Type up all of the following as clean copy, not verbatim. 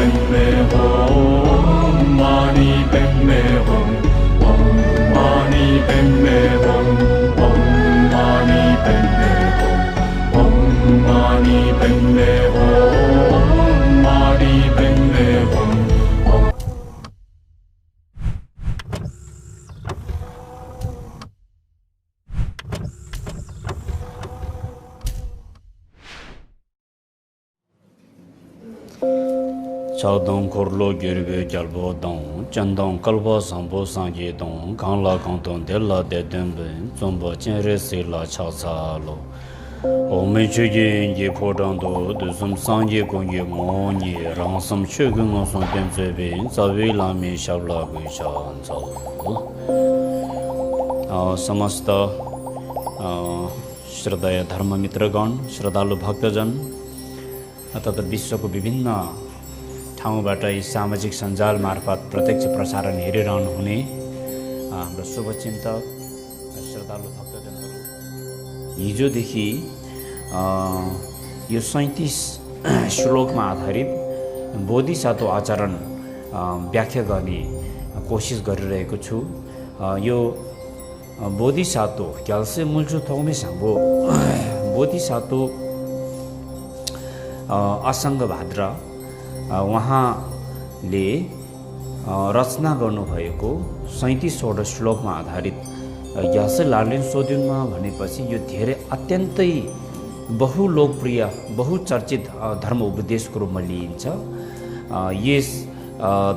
Padme Hum, Mani Padme Hum, Om Mani Padme Hum, Om Mani Padme Hum, Om Mani Padme Hum, Mani Padme Hum. Chaldong Korlo Gyurbe Gyalbo Dong, Chandong Kalbo Sambo Sangye Dong, Kangla Kangton Della De Dunbin, Zombo Chenre Sela Chasa Lo. Ome Chuyen Ye Podando, De Sum Sangye Gongye Moni, Ransam Chugun Son Denzebin, Zavi Lami Shabla Guishan Zao. Samasta श्रद्धेय धर्म मित्रगण श्रद्धालु भक्तजन तथा विश्वको विभिन्न ठाउँबाट यी सामाजिक सञ्जाल मार्फत प्रत्यक्ष प्रसारण हेरिरहनु हुने हाम्रो शुभचिन्तक श्रद्धालु भक्तजनहरू हिजोदेखि यो 37 श्लोकमा आधारित बोधिसत्व आचरण व्याख्या गर्ने कोसिस गरिरहेको छु। यो बोधिसत्व क्याल्से मुल्चु थौमे सांगो बोधिसत्व असङ्ग भाद्र उहाँले रचना गर्नुभएको 37वटा श्लोकमा आधारित यासे लार्लिन सोद्युनमा भनेपछि यो धेरै अत्यन्तै बहुलोकप्रिय बहुचर्चित धर्म उपदेशको रूपमा लिइन्छ। यस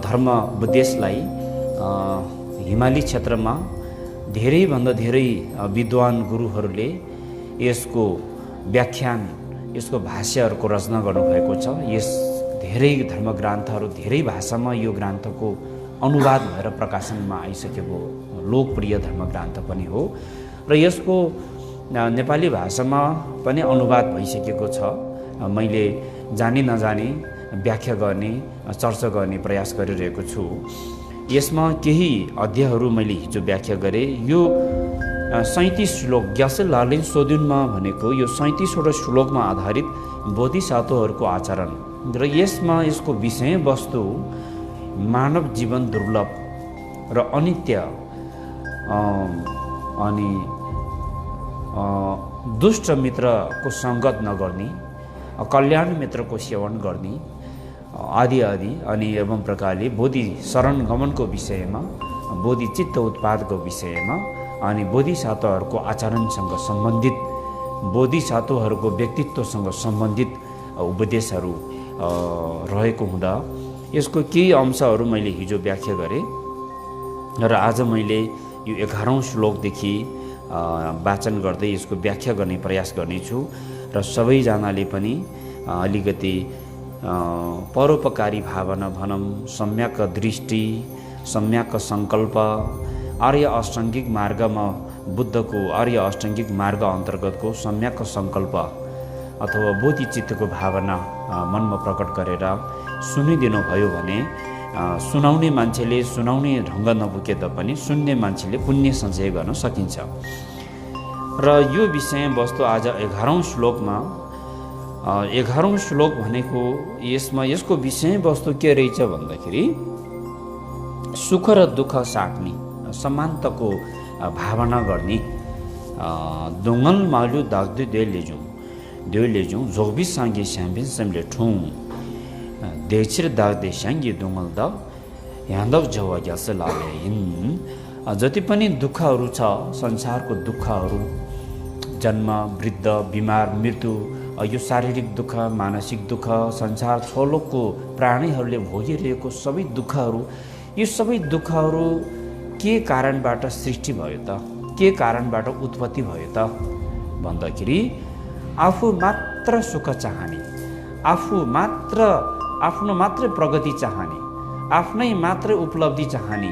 धर्म उपदेशलाई हिमाली क्षेत्रमा धेरैभन्दा धेरै विद्वान गुरुहरूले यसको व्याख्यान यसको भाष्यहरूको रचना गर्नुभएको छ। यस धेरै धर्मग्रन्थहरू धेरै भाषामा यो ग्रन्थको अनुवाद भएर प्रकाशनमा आइसकेको लोकप्रिय धर्मग्रन्थ पनि हो र यसको नेपाली भाषामा पनि अनुवाद भइसकेको छ। मैले जानी नजानी व्याख्या गर्ने चर्चा गर्ने प्रयास गरिरहेको छु। यसमा केही अध्यायहरू मैले हिजो व्याख्या गरेँ। यो 37 श्लोक ग्यासे लार्लिन सोद्युनमा भनेको यो 37वटा श्लोकमा आधारित बोधिसत्वहरूको आचरण र यसमा यसको विषय वस्तु मानव जीवन दुर्लभ र अनित्य अनि दुष्ट मित्रको सङ्गत नगर्ने, कल्याण मित्रको सेवन गर्ने आदि आदि अनि एवं प्रकारले बोधि शरण गमनको विषयमा, बोधि चित्त उत्पादको विषयमा अनि बोधिसत्वहरूको आचरणसँग सम्बन्धित बोधिसत्वहरूको व्यक्तित्वसँग सम्बन्धित उपदेशहरू रहेको हुँदा यसको केही अंशहरू मैले हिजो व्याख्या गरेँ र आज मैले यो 11औं श्लोकदेखि वाचन गर्दै यसको व्याख्या गर्ने प्रयास गर्नेछु र सबैजनाले पनि अलिकति परोपकारी भावना भनौँ, सम्यक दृष्टि, सम्यक सङ्कल्प, आर्य अष्टाङ्गिक मार्गमा बुद्धको आर्य अष्टाङ्गिक मार्ग अन्तर्गतको सम्यक सङ्कल्प अथवा बोधि चित्तको भावना मनमा प्रकट गरेर सुनिदिनु भयो भने सुनाउने मान्छेले सुनाउने ढङ्ग नपुगे तापनि सुन्ने मान्छेले पुण्य सञ्चय गर्न सकिन्छ। र यो विषय वस्तु आज 11औं श्लोकमा 11औं श्लोक भनेको यसमा यसको विषय वस्तु के रहेछ भन्दाखेरि सुख र दुःख साट्ने, समान्तको भावना गर्ने, दोङ्गल मालु दाग्दै देउ लेजौँ जोगबी साङ्गे स्याम्बिन सेमले ठुङ देचिर दाग्दै स्याङ्गे दोङ्गल द यान्दव जवा ग्यास लागे हिन्। जति पनि दुःखहरू छ संसारको दुःखहरू, जन्म, वृद्ध, बिमार, मृत्यु, यो शारीरिक दुःख, मानसिक दुःख, संसार छोलोकको प्राणीहरूले भोगिरहेको सबै दुःखहरू, यो सबै दुःखहरू के कारणबाट सृष्टि भयो त, के कारणबाट उत्पत्ति भयो त भन्दाखेरि आफू मात्र सुख चाहने, आफ्नो मात्रै प्रगति चाहने, आफ्नै मात्रै उपलब्धि चाहने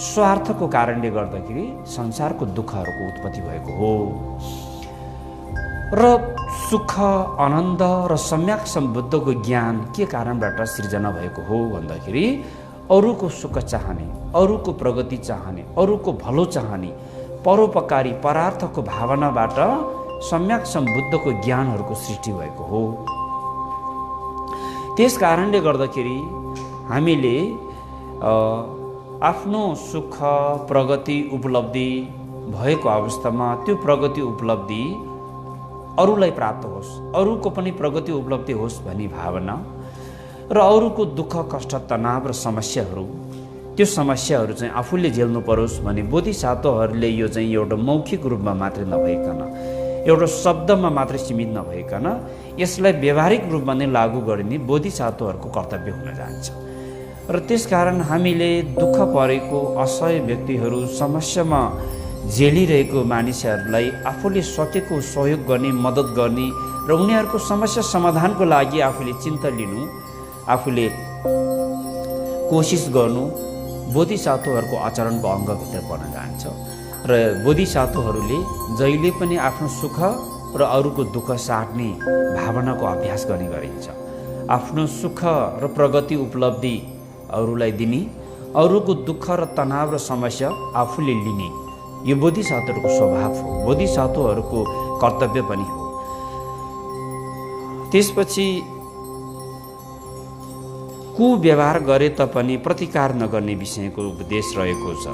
स्वार्थको कारणले गर्दाखेरि संसारको दुःखहरूको उत्पत्ति भएको हो। र सुख, आनन्द र सम्यक सम्बुद्धको ज्ञान के कारणबाट सृजना भएको हो भन्दाखेरि अरूको सुख चाहने, अरूको प्रगति चाहने, अरूको भलो चाहने, परोपकारी परार्थको भावनाबाट सम्यक सम्बुद्धको ज्ञानहरूको सृष्टि भएको हो। त्यस कारणले गर्दाखेरि हामीले आफ्नो सुख प्रगति उपलब्धि भएको अवस्थामा त्यो प्रगति उपलब्धि अरूलाई प्राप्त होस्, अरूको पनि प्रगति उपलब्धि होस् भन्ने भावना र अरूको दुःख कष्ट तनाव र समस्याहरू, त्यो समस्याहरू चाहिँ आफूले झेल्नु परोस् भने बोधिसत्वहरूले यो चाहिँ एउटा मौखिक रूपमा मात्रै नभइकन, एउटा शब्दमा मात्रै सीमित नभइकन यसलाई व्यावहारिक रूपमा नै लागू गरिने बोधिसत्वहरूको कर्तव्य हुन जान्छ। र त्यसकारण हामीले दुःख परेको असहाय व्यक्तिहरू, समस्यामा झेलिरहेको मानिसहरूलाई आफूले सकेको सहयोग गर्ने, मद्दत गर्ने र उनीहरूको समस्या समाधानको लागि आफूले चिन्ता लिनु, आफूले कोसिस गर्नु बोधिसत्वहरूको आचरणको अङ्गभित्र पर्न जान्छ। र बोधिसत्वहरूले जहिले पनि आफ्नो सुख र अरूको दुःख साट्ने भावनाको अभ्यास गर्ने गरिन्छ। आफ्नो सुख र प्रगति उपलब्धि अरूलाई दिने, अरूको दुःख र तनाव र समस्या आफूले लिने, यो बोधिसत्वहरूको स्वभाव हो, बोधिसत्वहरूको कर्तव्य पनि हो। त्यसपछि कुव्यवहार गरे तापनि प्रतिकार नगर्ने विषयको उपदेश रहेको छ।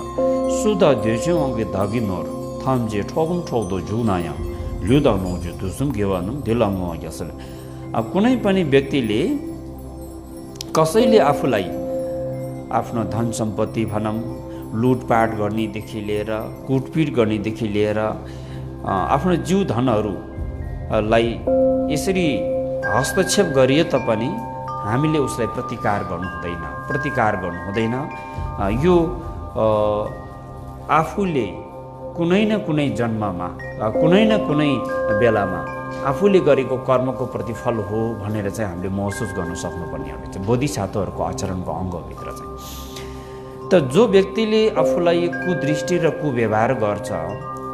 सुध द्वेषौँ अङ्गे धगिनोर थम्जे ठोकुम ठोक्दो जुनाया ल्युदा नौजु दुसुम गेवानुम दिलाङ यसल। अब कुनै पनि व्यक्तिले कसैले आफूलाई आफ्नो धन सम्पत्ति भनौँ लुटपाट गर्नेदेखि लिएर कुटपिट गर्नेदेखि लिएर आफ्नो जीव धनहरूलाई यसरी हस्तक्षेप गरिए तापनि हामीले उसलाई प्रतिकार गर्नु हुँदैन। यो आफूले कुनै न कुनै जन्ममा, कुनै न कुनै बेलामा आफूले गरेको कर्मको प्रतिफल हो भनेर चाहिँ हामीले महसुस गर्न सक्नुपर्ने हुन्छ बोधिसत्वहरूको आचरणको अङ्गभित्र चाहिँ। त जो व्यक्तिले आफूलाई कुदृष्टि र कुव्यवहार गर्छ,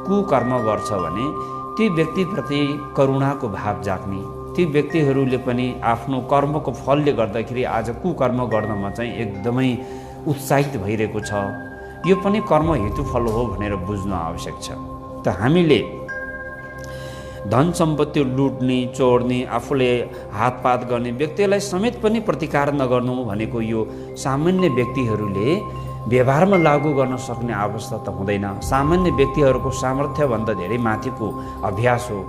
कुकर्म गर्छ भने त्यो व्यक्तिप्रति करुणाको भाव जाग्ने, ती व्यक्तिहरूले पनि आफ्नो कर्मको फलले गर्दाखेरि आज कुकर्म गर्नमा चाहिँ एकदमै उत्साहित भइरहेको छ, यो पनि कर्म हेतु फल हो भनेर बुझ्नु आवश्यक छ। त हामीले धन सम्पत्ति लुट्ने, चोर्ने, आफूले हातपात गर्ने व्यक्तिलाई समेत पनि प्रतिकार नगर्नु भनेको यो सामान्य व्यक्तिहरूले व्यवहारमा लागू गर्न सक्ने अवस्था त हुँदैन। सामान्य व्यक्तिहरूको सामर्थ्यभन्दा धेरै माथिको अभ्यास हो।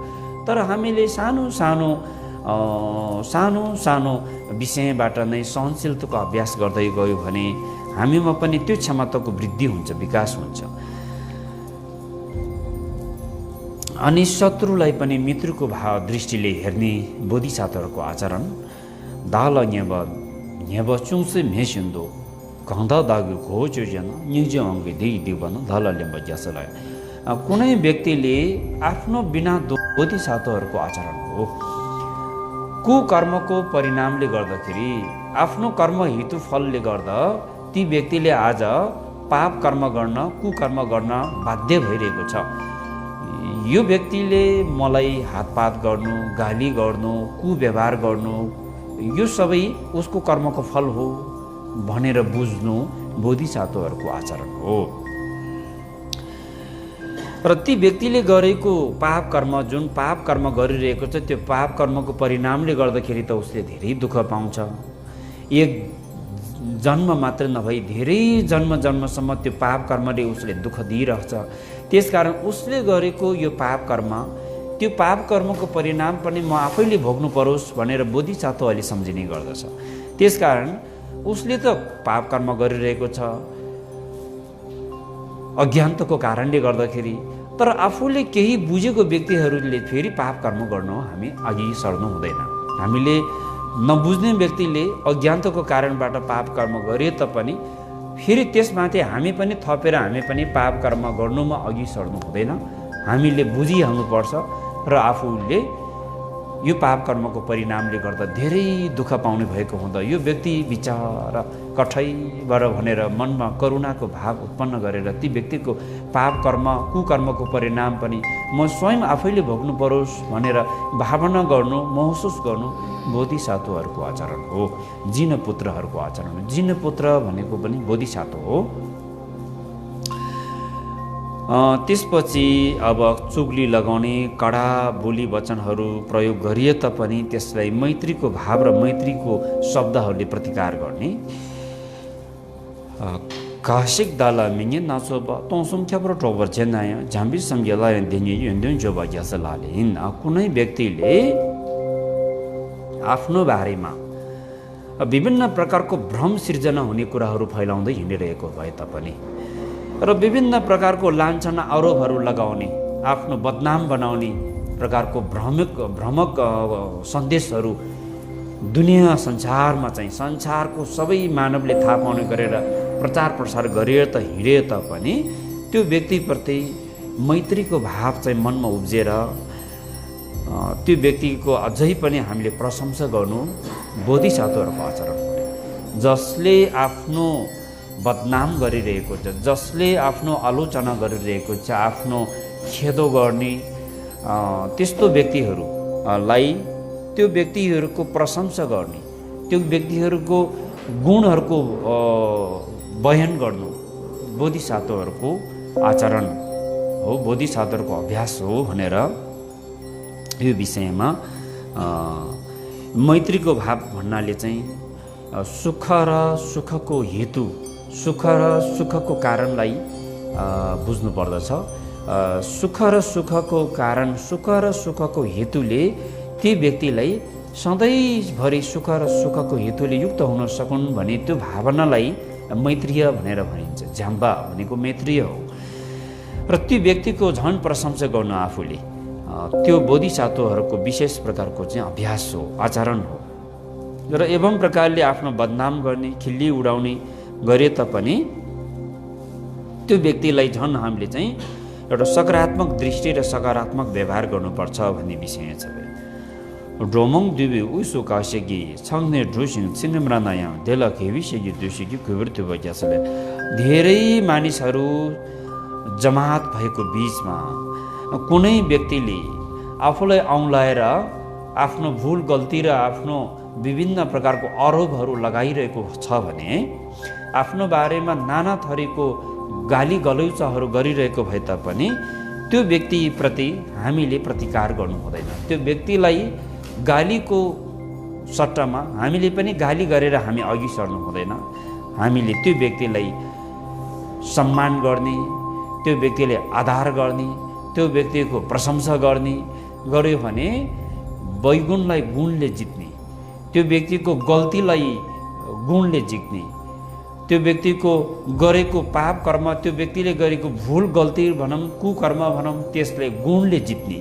तर हामीले सानो सानो विषयबाट नै सहनशीलताको अभ्यास गर्दै गयो भने हामीमा पनि त्यो क्षमताको वृद्धि हुन्छ, विकास हुन्छ। अनि शत्रुलाई पनि मित्रको भाव दृष्टिले हेर्ने बोधिसत्वहरूको आचरण। दाल न्यब चुङसे मेसिन्दो घन्दा दागु घोचो जन निजो अङ्गे दिवन धल लेम्ब जसलाई। कुनै व्यक्तिले आफ्नो बिना बोधिसत्वहरूको आचरण हो। कुकर्मको परिणामले गर्दाखेरि आफ्नो कर्म हेतु फलले गर्दा ती व्यक्तिले आज पाप कर्म गर्न, कुकर्म गर्न बाध्य भइरहेको छ। यो व्यक्तिले मलाई हातपात गर्नु, गाली गर्नु, कुव्यवहार गर्नु, यो सबै उसको कर्मको फल हो भनेर बुझ्नु बोधिसत्वहरूको आचरण हो। र ती व्यक्तिले गरेको पाप कर्म, जुन पाप कर्म गरिरहेको छ, त्यो पाप कर्मको परिणामले गर्दाखेरि त उसले धेरै दुःख पाउँछ। एक जन्म मात्र नभई धेरै जन्मसम्म त्यो पाप कर्मले उसले दुःख दिइरहेछ। त्यसकारण उसले गरेको यो पाप कर्म, त्यो पाप कर्मको परिणाम पनि म आफैले भोग्नु परोस् भनेर बोधिसत्वले सम्झिने गर्दछ। त्यसकारण उसले त पाप कर्म गरिरहेको छ अज्ञानताको कारणले गर्दाखेरि, तर आफूले केही बुझेको व्यक्तिहरूले फेरि पाप कर्म गर्नु हामी अघि सर्नु हुँदैन। हामीले नबुझ्ने व्यक्तिले अज्ञानताको कारणबाट पाप कर्म गरे तापनि फेरि त्यसमाथि हामी पनि थपेर हामी पनि पाप कर्म गर्नुमा अघि सर्नु हुँदैन। हामीले बुझिहाल्नुपर्छ र आफूले यो पाप कर्मको परिणामले गर्दा धेरै दुःख पाउने भएको हुँदा यो व्यक्ति बिचारा कठैबाट भनेर मनमा करुणाको भाव उत्पन्न गरेर ती व्यक्तिको पाप कर्म, कुकर्मको परिणाम पनि म स्वयं आफैले भोग्नु परोस् भनेर भावना गर्नु, महसुस गर्नु बोधिसत्वहरूको आचरण हो, जिनपुत्रहरूको आचरण हो। जिनपुत्र भनेको पनि बोधिसत्व हो। त्यसपछि अब चुगली लगाउने कडा बोली वचनहरू प्रयोग गरिए तापनि त्यसलाई मैत्रीको भाव र मैत्रीको शब्दहरूले प्रतिकार गर्ने कासिक दाला मिङे नाचो ब तोसुम ख्याप्रो टोबर जेनाय झाम्बी सम्झेला दिने युन्जुन जोबा ग्यास लालिन कुनै व्यक्तिले आफ्नो बारेमा विभिन्न प्रकारको भ्रम सिर्जना हुने कुराहरू फैलाउँदै हिँडिरहेको भए तापनि र विभिन्न प्रकारको लान्छना आरोपहरू लगाउने आफ्नो बदनाम बनाउने प्रकारको भ्रमक सन्देशहरू दुनियाँ संसारमा चाहिँ संसारको सबै मानवले थाहा पाउने गरेर प्रचार प्रसार गरिए त हिँडे तापनि त्यो व्यक्तिप्रति मैत्रीको भाव चाहिँ मनमा उब्जेर त्यो व्यक्तिको अझै पनि हामीले प्रशंसा गर्नु बोधिसत्वहरूको आचरण जसले आफ्नो बदनाम गरिरहेको छ, जसले आफ्नो आलोचना गरिरहेको छ, आफ्नो खेदो गर्ने त्यस्तो व्यक्तिहरूलाई त्यो व्यक्तिहरूको प्रशंसा गर्ने, त्यो व्यक्तिहरूको गुणहरूको बयान गर्नु बोधिसत्वहरूको आचरण हो, बोधिसत्वहरूको अभ्यास हो भनेर यो विषयमा मैत्रीको भाव भन्नाले चाहिँ सुख र सुखको हेतु, सुख र सुखको कारणलाई बुझ्नु पर्दछ। सुख र सुखको कारण, सुख र सुखको हेतुले ती व्यक्तिलाई सधैँभरि सुख र सुखको हेतुले युक्त हुन सकुन् भने त्यो भावनालाई मैत्रीय भनेर भनिन्छ। झ्याम्बा भनेको मैत्रीय हो र त्यो व्यक्तिको झन् प्रशंसा गर्नु आफूले त्यो बोधिसत्वहरूको विशेष प्रकारको चाहिँ अभ्यास हो, आचरण हो। र एवं प्रकारले आफ्नो बदनाम गर्ने, खिल्ली उडाउने गरे तापनि त्यो व्यक्तिलाई झन् हामीले चाहिँ एउटा सकारात्मक दृष्टि र सकारात्मक व्यवहार गर्नुपर्छ भन्ने विषय छ। डोमङ दुबे उसो कासेगी छङ्ने ढुसिङ सिनेम्रानाया देला खेविसेगी दुसेगी कुबर्ती बग्यासले धेरै मानिसहरू जमात भएको बीचमा कुनै व्यक्तिले आफूलाई औँलाएर आफ्नो भुल गल्ती र आफ्नो विभिन्न प्रकारको आरोपहरू लगाइरहेको छ भने, आफ्नो बारेमा नाना थरीको गाली गलौचाहरू गरिरहेको भए तापनि त्यो व्यक्तिप्रति हामीले प्रतिकार गर्नु हुँदैन। त्यो व्यक्तिलाई गालीको सट्टामा हामीले पनि गाली गरेर हामी अघि सर्नु हुँदैन। हामीले त्यो व्यक्तिलाई सम्मान गर्ने, त्यो व्यक्तिले आदर गर्ने, त्यो व्यक्तिको प्रशंसा गर्ने गर्यो भने वैगुणलाई गुणले जित्ने, त्यो व्यक्तिको गल्तीलाई गुणले जित्ने, त्यो व्यक्तिको गरेको पाप कर्म, त्यो व्यक्तिले गरेको भुल गल्ती भनौँ, कुकर्म भनौँ, त्यसले गुणले जित्ने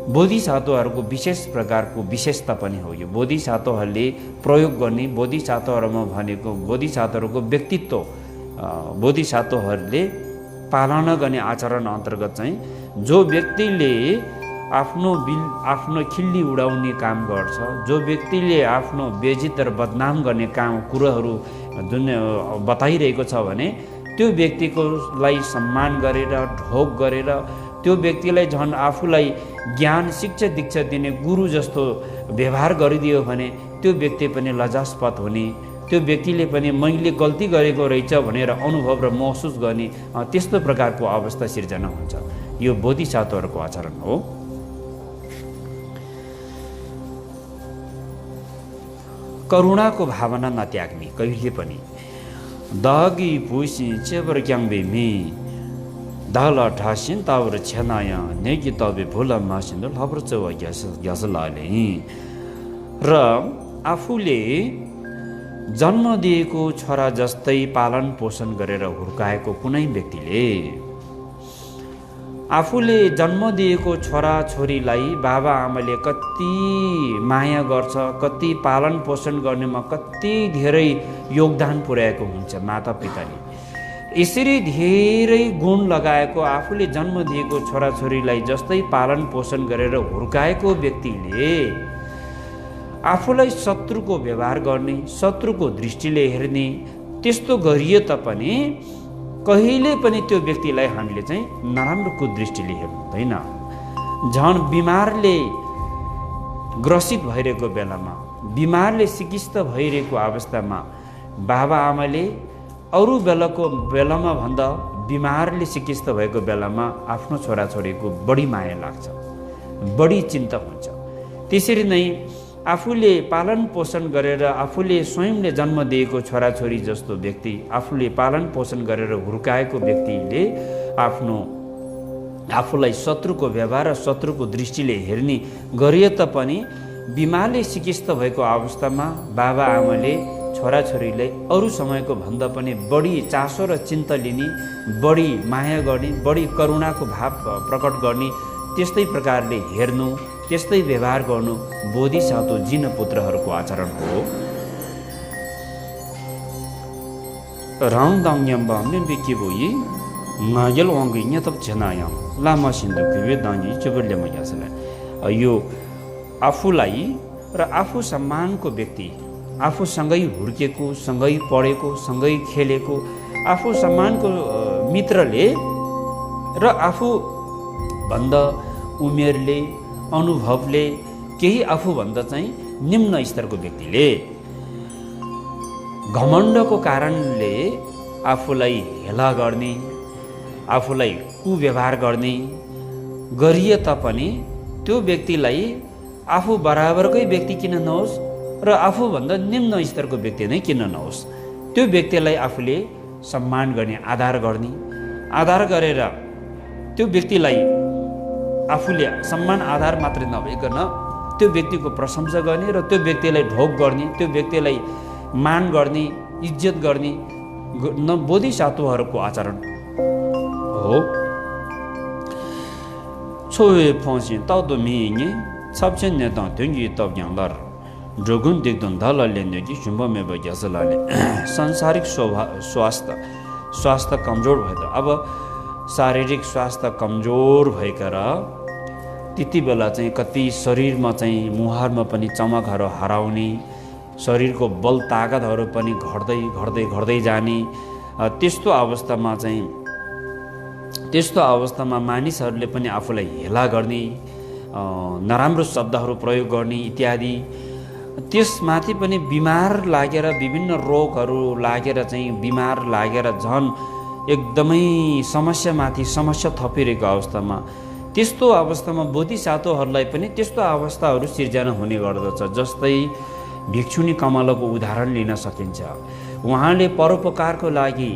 बोधिसत्वहरूको विशेष प्रकारको विशेषता पनि हो। यो बोधिसत्वहरूले प्रयोग गर्ने, बोधिसत्वहरूमा भनेको बोधिसत्वहरूको व्यक्तित्व, बोधिसत्वहरूले पालना गर्ने आचरण अन्तर्गत चाहिँ जो व्यक्तिले आफ्नो खिल्ली उडाउने काम गर्छ, जो व्यक्तिले आफ्नो बेइज्जत र बदनाम गर्ने कुराहरू जुन बताइरहेको छ भने त्यो व्यक्तिकोलाई सम्मान गरेर, ढोक गरेर, त्यो व्यक्तिलाई झन् आफूलाई ज्ञान शिक्षा दीक्षा दिने गुरु जस्तो व्यवहार गरिदियो भने त्यो व्यक्ति पनि लज्जास्पद हुने, त्यो व्यक्तिले पनि मैले गल्ती गरेको रहेछ भनेर अनुभव र महसुस गर्ने त्यस्तो प्रकारको अवस्था सिर्जना हुन्छ। यो बोधिसत्वहरूको आचरण हो। करुणाको भावना नत्याग्ने कहिले पनि। दगी पुसी चेबर क्याङबे मे दाल ठासिन तावर छेनाया नेकी तबे भुला मासिन लबर चवा ग्यास लाले र आफूले जन्म दिएको छोरा जस्तै पालन पोषण गरेर हुर्काएको कुनै व्यक्तिले आफूले जन्म दिएको छोरा छोरीलाई बाबा आमाले कति माया गर्छ, कति पालन पोषण गर्नेमा कति धेरै योगदान पुर्याएको हुन्छ माता पिताले। यसरी धेरै गुण लगाएको आफूले जन्म दिएको छोराछोरीलाई जस्तै पालन पोषण गरेर हुर्काएको व्यक्तिले आफूलाई शत्रुको व्यवहार गर्ने, शत्रुको दृष्टिले हेर्ने, त्यस्तो गरिए तापनि कहिले पनि त्यो व्यक्तिलाई हामीले चाहिँ नराम्रो कुदृष्टिले हेर्नु हुँदैन। झन् बिमारले ग्रसित भइरहेको बेलामा, बिमारले सिकिस्त भइरहेको अवस्थामा बाबा आमाले अरू बेलामा भन्दा बिमारले चिकित्सा भएको बेलामा आफ्नो छोराछोरीको बढी माया लाग्छ, बढी चिन्ता हुन्छ। त्यसरी नै आफूले पालन पोषण गरेर आफूले स्वयंले जन्म दिएको छोराछोरी जस्तो व्यक्ति, आफूले पालन पोषण गरेर हुर्काएको व्यक्तिले आफूलाई शत्रुको व्यवहार र शत्रुको दृष्टिले हेर्ने गरिए तापनि बिमारले चिकित्सा भएको अवस्थामा बाबा आमाले छोराछोरीलाई अरू समयको भन्दा पनि बढी चासो र चिन्ता लिने, बढी माया गर्ने, बढी करुणाको भाव प्रकट गर्ने, त्यस्तै प्रकारले हेर्नु, त्यस्तै व्यवहार गर्नु बोधिसत्व जिन पुत्रहरूको आचरण हो। राङदाङयाम्बामने बिके बोई नायल वाङ्गी न्यतप झनायाङ लामा सिन्धु किवे दाङ्गी चुबुल्यमा यासले। यो आफूलाई र आफू सम्मानको व्यक्ति, आफूसँगै हुर्केको, सँगै पढेको, सँगै खेलेको, आफू सम्मानको मित्रले र आफूभन्दा उमेरले, अनुभवले केही आफूभन्दा चाहिँ निम्न स्तरको व्यक्तिले घमण्डको कारणले आफूलाई हेला गर्ने, आफूलाई कुव्यवहार गर्ने गरिए तापनि त्यो व्यक्तिलाई आफू बराबरकै व्यक्ति किन नहोस् र आफूभन्दा निम्न स्तरको व्यक्ति नै किन नहोस्, त्यो व्यक्तिलाई आफूले सम्मान गर्ने, आदर गरेर त्यो व्यक्तिलाई आफूले सम्मान आधार मात्रै नभइकन त्यो व्यक्तिको प्रशंसा गर्ने र त्यो व्यक्तिलाई ढोक गर्ने, त्यो व्यक्तिलाई मान गर्ने, इज्जत गर्ने बोधिसत्वहरूको आचरण हो। छोवे फौसी ताउदो मिङे छप्छेन नेता त्यङ्गी तब्याङलर जोगुन दिगदन दलले नेजी जुम्बमे बग्यासलाले सांसारिक स्वास्थ्य कमजोर भयो। अब शारीरिक स्वास्थ्य कमजोर भएकर त्यति बेला चाहिँ कति शरीरमा चाहिँ मुहारमा पनि चमकहरू हराउने, शरीरको बल ताकतहरू पनि घट्दै जाने, त्यस्तो अवस्थामा मानिसहरूले पनि आफूलाई हेला गर्ने, नराम्रो शब्दहरू प्रयोग गर्ने इत्यादि। त्यसमाथि पनि बिमार लागेर विभिन्न रोगहरू लागेर चाहिँ बिमार लागेर झन् एकदमै समस्यामाथि समस्या थपिरहेको अवस्थामा, त्यस्तो अवस्थामा बोधिसत्वहरूलाई पनि त्यस्तो अवस्थाहरू सिर्जना हुने गर्दछ। जस्तै भिक्षुनी कमलाको उदाहरण लिन सकिन्छ। उहाँले परोपकारको लागि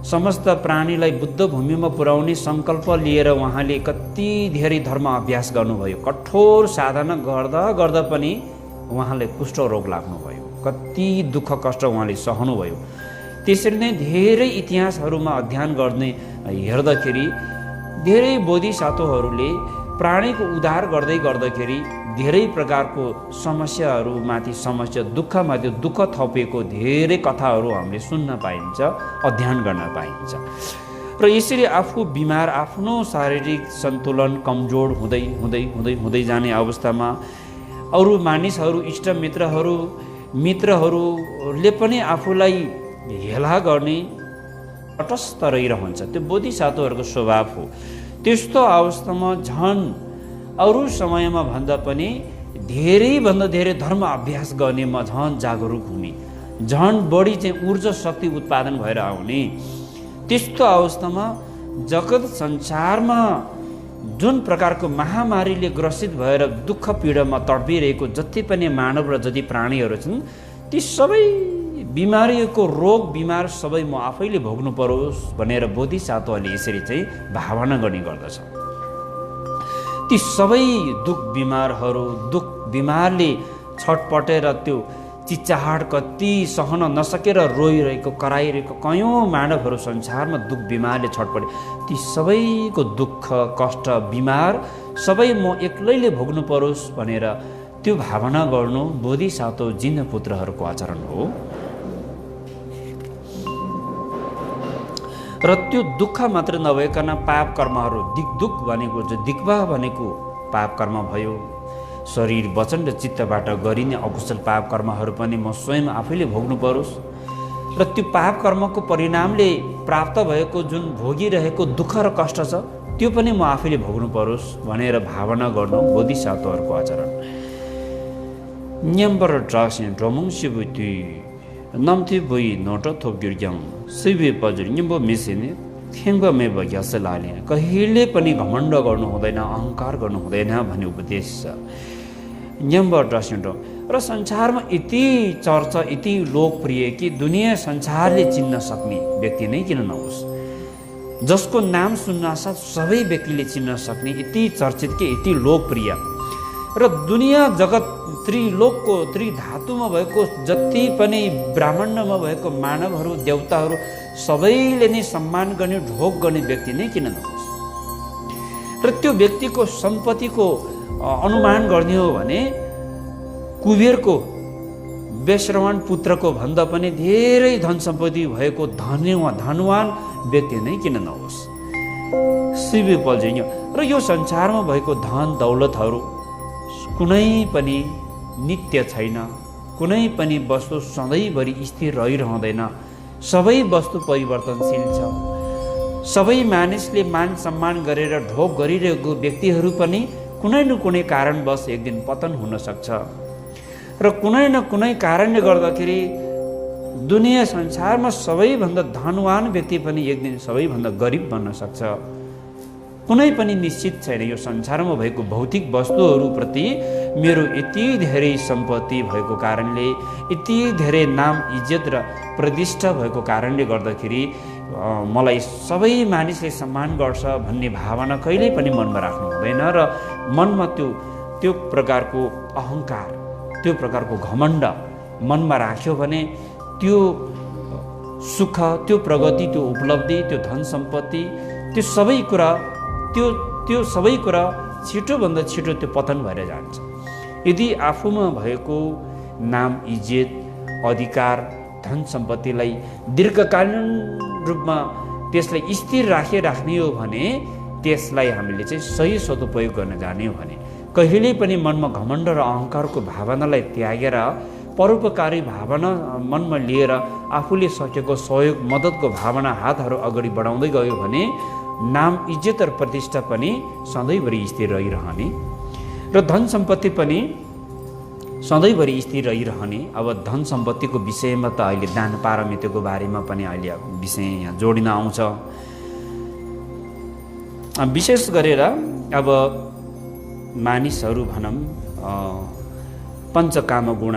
समस्त प्राणीलाई बुद्ध भूमिमा पुर्याउने सङ्कल्प लिएर उहाँले कति धेरै धर्म अभ्यास गर्नुभयो। कठोर साधना गर्दा पनि उहाँलाई कुष्ठ रोग लाग्नुभयो, कति दुःख कष्ट उहाँले सहनुभयो। त्यसरी नै धेरै इतिहासहरूमा अध्ययन गर्ने हेर्दाखेरि धेरै बोधिसत्वहरूले प्राणीको उद्धार गर्दाखेरि धेरै प्रकारको समस्याहरूमाथि समस्या, दुःखमाथि दुःख थपेको धेरै कथाहरू हामीले सुन्न पाइन्छ, अध्ययन गर्न पाइन्छ। र यसरी आफू बिमार, आफ्नो शारीरिक सन्तुलन कमजोर हुँदै जाने अवस्थामा अरू मानिसहरू, मित्रहरूले पनि आफूलाई हेला गर्ने तटस्थ रहिरहन्छ। त्यो बोधिसत्वहरूको स्वभाव हो। त्यस्तो अवस्थामा झन् अरू समयमा भन्दा पनि धेरैभन्दा धेरै धर्म अभ्यास गर्नेमा झन् जागरुक हुने, झन् बढी चाहिँ ऊर्जा शक्ति उत्पादन भएर आउने। त्यस्तो अवस्थामा जगत संसारमा जुन प्रकारको महामारीले ग्रसित भएर दुःख पीडामा तडपिरहेको जति पनि मानव र जति प्राणीहरू छन्, ती सबै बिमारीको रोग बिमार सबै म आफैले भोग्नु परोस् भनेर बोधिसत्वले यसरी चाहिँ भावना गर्ने गर्दछ। ती सबै दुःख बिमारले छटपटेर त्यो चिच्चाहाट कति सहन नसकेर रोइरहेको, कराइरहेको कयौँ मानवहरू संसारमा दुःख बिमारले छटपटे, ती सबैको दुःख कष्ट बिमार सबै म एक्लैले भोग्नु परोस् भनेर त्यो भावना गर्नु बोधिसत्व जिन पुत्रहरूको आचरण हो। र त्यो दुःख मात्र नभइकन पाप कर्महरू, दिग्वा भनेको पाप कर्म भयो। शरीर, वचन र चित्तबाट गरिने अकुशल पाप कर्महरू पनि म स्वयं आफैले भोग्नु परोस् र त्यो पाप कर्मको परिणामले प्राप्त भएको जुन भोगिरहेको दुःख र कष्ट छ त्यो पनि म आफैले भोग्नु परोस् भनेर भावना गर्नु बोधिसत्वहरूको आचरण। न्यम्बर ट्राक्सिन ड्रमुङ सिबुति नम्थि बोइ नोट थोप गिर्ग्याङ सिबे पजुर निम्बो मिसिने थेङ्गमे भग्यासलाले कहिले पनि घमण्ड गर्नु हुँदैन, अहङ्कार गर्नु हुँदैन भन्ने उपदेश छ। नम्बर 10 र संसारमा यति चर्चा, यति लोकप्रिय कि दुनियाँ संसारले चिन्न सक्ने व्यक्ति नै किन नहोस्, जसको नाम सुन्नासाथ सबै व्यक्तिले चिन्न सक्ने यति चर्चित कि यति लोकप्रिय र दुनियाँ जगत त्रिलोकको त्रिधातुमा भएको जति पनि ब्रह्माण्डमा भएको मानवहरू, देवताहरू सबैले नै सम्मान गर्ने, ढोक गर्ने व्यक्ति नै किन नहोस्। र त्यो व्यक्तिको सम्पत्तिको अनुमान गर्ने हो भने कुबेरको वैश्रवण पुत्रको भन्दा पनि धेरै धन सम्पत्ति भएको धनवान व्यक्ति नै किन नहोस्। शिव पल्झिङ र यो संसारमा भएको धन दौलतहरू कुनै पनि नित्य छैन, कुनै पनि वस्तु सधैँभरि स्थिर रहिरहँदैन, सबै वस्तु परिवर्तनशील छ। सबै मानिसले मान सम्मान गरेर ढोक गरिरहेको व्यक्तिहरू पनि कुनै न कुनै कारणवश एक दिन पतन हुन सक्छ र कुनै न कुनै कारणले गर्दाखेरि दुनियाँ संसारमा सबैभन्दा धनवान व्यक्ति पनि एक दिन सबैभन्दा गरिब बन्न सक्छ। कुनै पनि निश्चित छैन। यो संसारमा भएको भौतिक वस्तुहरूप्रति मेरो यति धेरै सम्पत्ति भएको कारणले, यति धेरै नाम इज्जत र प्रतिष्ठा भएको कारणले गर्दाखेरि मलाई सबै मानिसले सम्मान गर्छ भन्ने भावना कहिल्यै पनि मनमा राख्नु हुँदैन र मनमा त्यो प्रकारको अहङ्कार, त्यो प्रकारको घमण्ड मनमा राख्यो भने त्यो सुख, त्यो प्रगति, त्यो उपलब्धि, त्यो धन सम्पत्ति, त्यो सबै कुरा छिटोभन्दा छिटो त्यो पतन भएर जान्छ। यदि आफूमा भएको नाम इज्जत अधिकार धन सम्पत्तिलाई दीर्घकालीन रूपमा त्यसलाई स्थिर राख्ने हो भने त्यसलाई हामीले चाहिँ सही सदुपयोग गर्न जाने हो भने कहिल्यै पनि मनमा घमण्ड र अहङ्कारको भावनालाई त्यागेर परोपकारी भावना मनमा लिएर आफूले सकेको सहयोग मद्दतको भावना हातहरू अगाडि बढाउँदै गयो भने नाम इज्जत र प्रतिष्ठा पनि सधैँभरि स्थिर रहिरहने र धन सम्पत्ति पनि सधैँभरि स्थिर रहिरहने। अब धन सम्पत्तिको विषयमा त अहिले दान पारमितको बारेमा पनि अहिले विषय यहाँ जोडिन आउँछ। विशेष गरेर अब मानिसहरू भनौँ पञ्चकाम गुण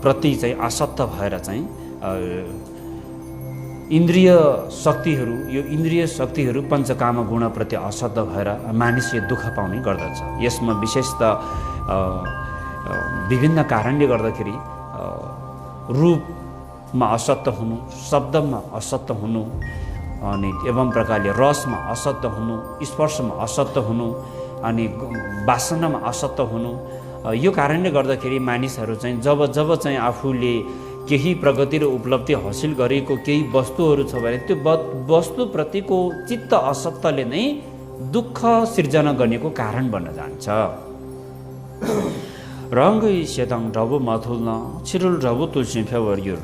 प्रति चाहिँ आसक्त भएर चाहिँ इन्द्रिय शक्तिहरू पञ्चकाम गुणप्रति आसक्त भएर मानिसले दुःख पाउने गर्दछ। यसमा विशेष त विभिन्न कारणले गर्दाखेरि रूपमा असक्त हुनु, शब्दमा असक्त हुनु, अनि एवं प्रकारले रसमा असक्त हुनु, स्पर्शमा असक्त हुनु, अनि वासनामा असक्त हुनु, यो कारणले गर्दाखेरि मानिसहरू चाहिँ जब चाहिँ आफूले केही प्रगति र उपलब्धि हासिल गरेको केही वस्तुहरू छ भने त्यो वस्तुप्रतिको चित्त असक्तले नै दुःख सिर्जना गर्नेको कारण बन्न जान्छ। रङ्गै सेताङ ढबो माथुल्न छिरुल ढबो तुलसी फेवरियर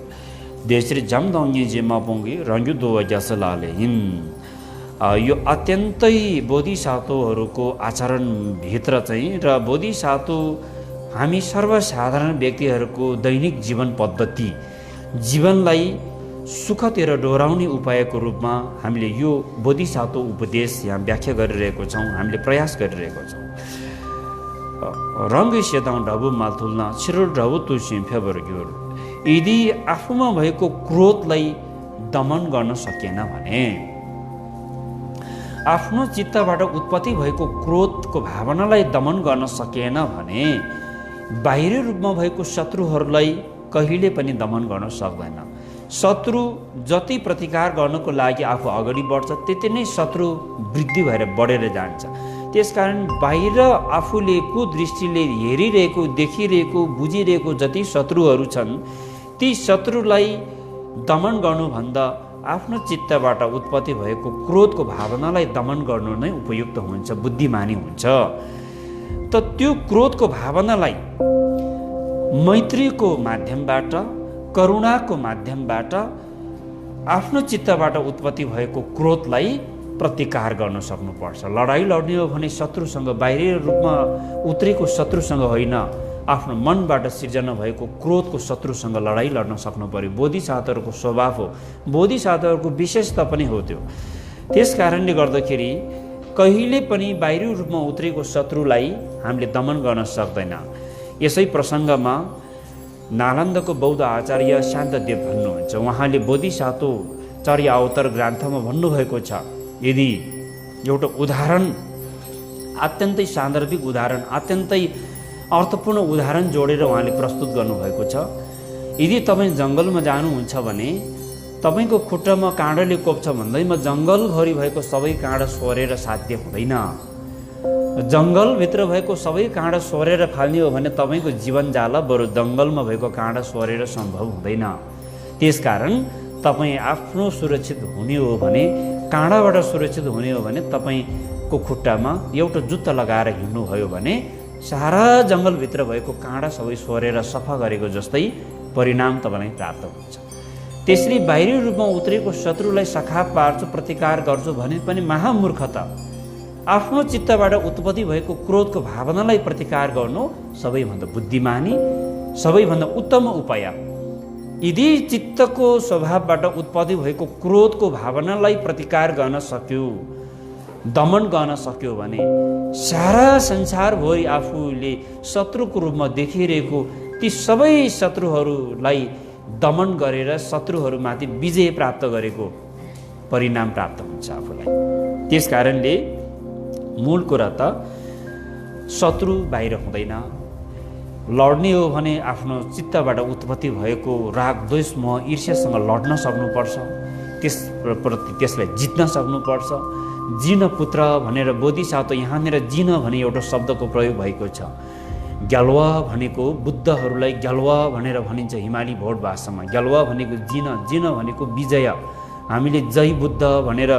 देश्री जामदाङ्गे जेमा पोङ्गे रङ्ग्यु दोवा ग्यासलाले हिन्। यो अत्यन्तै बोधिसत्वहरूको आचरणभित्र चाहिँ र बोधिसत्व हामी सर्वसाधारण व्यक्तिहरूको दैनिक जीवन पद्धति, जीवनलाई सुखतिर डोराउने उपायको रूपमा हामीले यो बोधिसत्व उपदेश यहाँ व्याख्या गरिरहेको छौँ, हामीले प्रयास गरिरहेको छौँ। रङ्गै सेताङ ढबु मालथुल्न छिरुल ढबु तुलसी फेवरग्योर यदि आफूमा भएको क्रोधलाई दमन गर्न सकेन भने, आफ्नो चित्तबाट उत्पत्ति भएको क्रोधको भावनालाई दमन गर्न सकेन भने बाहिरी रूपमा भएको शत्रुहरूलाई कहिले पनि दमन गर्न सक्दैन। शत्रु जति प्रतिकार गर्नको लागि आफू अगाडि बढ्छ त्यति नै शत्रु वृद्धि भएर बढेर जान्छ। त्यसकारण बाहिर आफूले कुदृष्टिले हेरिरहेको, देखिरहेको, बुझिरहेको जति शत्रुहरू छन् ती शत्रुलाई दमन गर्नुभन्दा आफ्नो चित्तबाट उत्पत्ति भएको क्रोधको भावनालाई दमन गर्नु नै उपयुक्त हुन्छ, बुद्धिमानी हुन्छ। त त्यो क्रोधको भावनालाई मैत्रीको माध्यमबाट, करुणाको माध्यमबाट आफ्नो चित्तबाट उत्पत्ति भएको क्रोधलाई प्रतिकार गर्न सक्नुपर्छ। लडाइँ लड्ने हो भने शत्रुसँग, बाहिरी रूपमा उत्रेको शत्रुसँग होइन, आफ्नो मनबाट सिर्जना भएको क्रोधको शत्रुसँग लडाइँ लड्न सक्नु पर्यो। बोधिसत्वहरूको स्वभाव हो, बोधिसत्वहरूको विशेषता पनि हो त्यो। त्यस कारणले गर्दाखेरि कहिले पनि बाहिरी रूपमा उत्रेको शत्रुलाई हामीले दमन गर्न सक्दैन। यसै प्रसङ्गमा नालन्दाको बौद्ध आचार्य शान्तदेव भन्नुहुन्छ, उहाँले बोधिसत्व चर्या अवतार ग्रन्थमा भन्नुभएको छ, यदि एउटा उदाहरण, अत्यन्तै सान्दर्भिक उदाहरण, अत्यन्तै अर्थपूर्ण उदाहरण जोडेर उहाँले प्रस्तुत गर्नुभएको छ। यदि तपाईँ जङ्गलमा जानुहुन्छ भने तपाईँको खुट्टामा काँडाले कोप्छ भन्दैमा जङ्गलभरि भएको सबै काँडा सोरेर साध्य हुँदैन। जङ्गलभित्र भएको सबै काँडा सोरेर फाल्ने हो भने तपाईँको जीवन जाला, बरु जङ्गलमा भएको काँडा सोरेर सम्भव हुँदैन। त्यसकारण तपाईँ आफ्नो सुरक्षित हुने हो भने, काँडाबाट सुरक्षित हुने हो भने तपाईँको खुट्टामा एउटा जुत्ता लगाएर हिँड्नुभयो भने सारा जङ्गलभित्र भएको काँडा सबै सोरेर सफा गरेको जस्तै परिणाम तपाईँलाई प्राप्त हुन्छ। त्यसरी बाहिरी रूपमा उत्रेको शत्रुलाई सखाप पार्छु, प्रतिकार गर्छु भने पनि महामूर्खता। आफ्नो चित्तबाट उत्पत्ति भएको क्रोधको भावनालाई प्रतिकार गर्नु सबैभन्दा बुद्धिमानी, सबैभन्दा उत्तम उपाय। यदि चित्तको स्वभावबाट उत्पत्ति भएको क्रोधको भावनालाई प्रतिकार गर्न सक्यो, दमन गर्न सक्यो भने सारा संसारभरि आफूले शत्रुको रूपमा देखिरहेको ती सबै शत्रुहरूलाई दमन गरेर शत्रुहरूमाथि विजय प्राप्त गरेको परिणाम प्राप्त हुन्छ आफूलाई। त्यस कारणले मूल कुरा त शत्रु बाहिर हुँदैन। लड्ने हो भने आफ्नो चित्तबाट उत्पत्ति भएको राग, द्वेष, मोह, ईर्ष्यासँग लड्न सक्नुपर्छ, त्यसलाई जित्न सक्नुपर्छ। जिन पुत्र भनेर बोधिसत्व, यहाँनिर जिन भने एउटा शब्दको प्रयोग भएको छ। ग्याल्वा भनेको बुद्धहरूलाई ग्याल्वा भनेर भनिन्छ हिमाली भोट भाषामा। ग्याल्वा भनेको जिन, जिन भनेको विजय। हामीले जय बुद्ध भनेर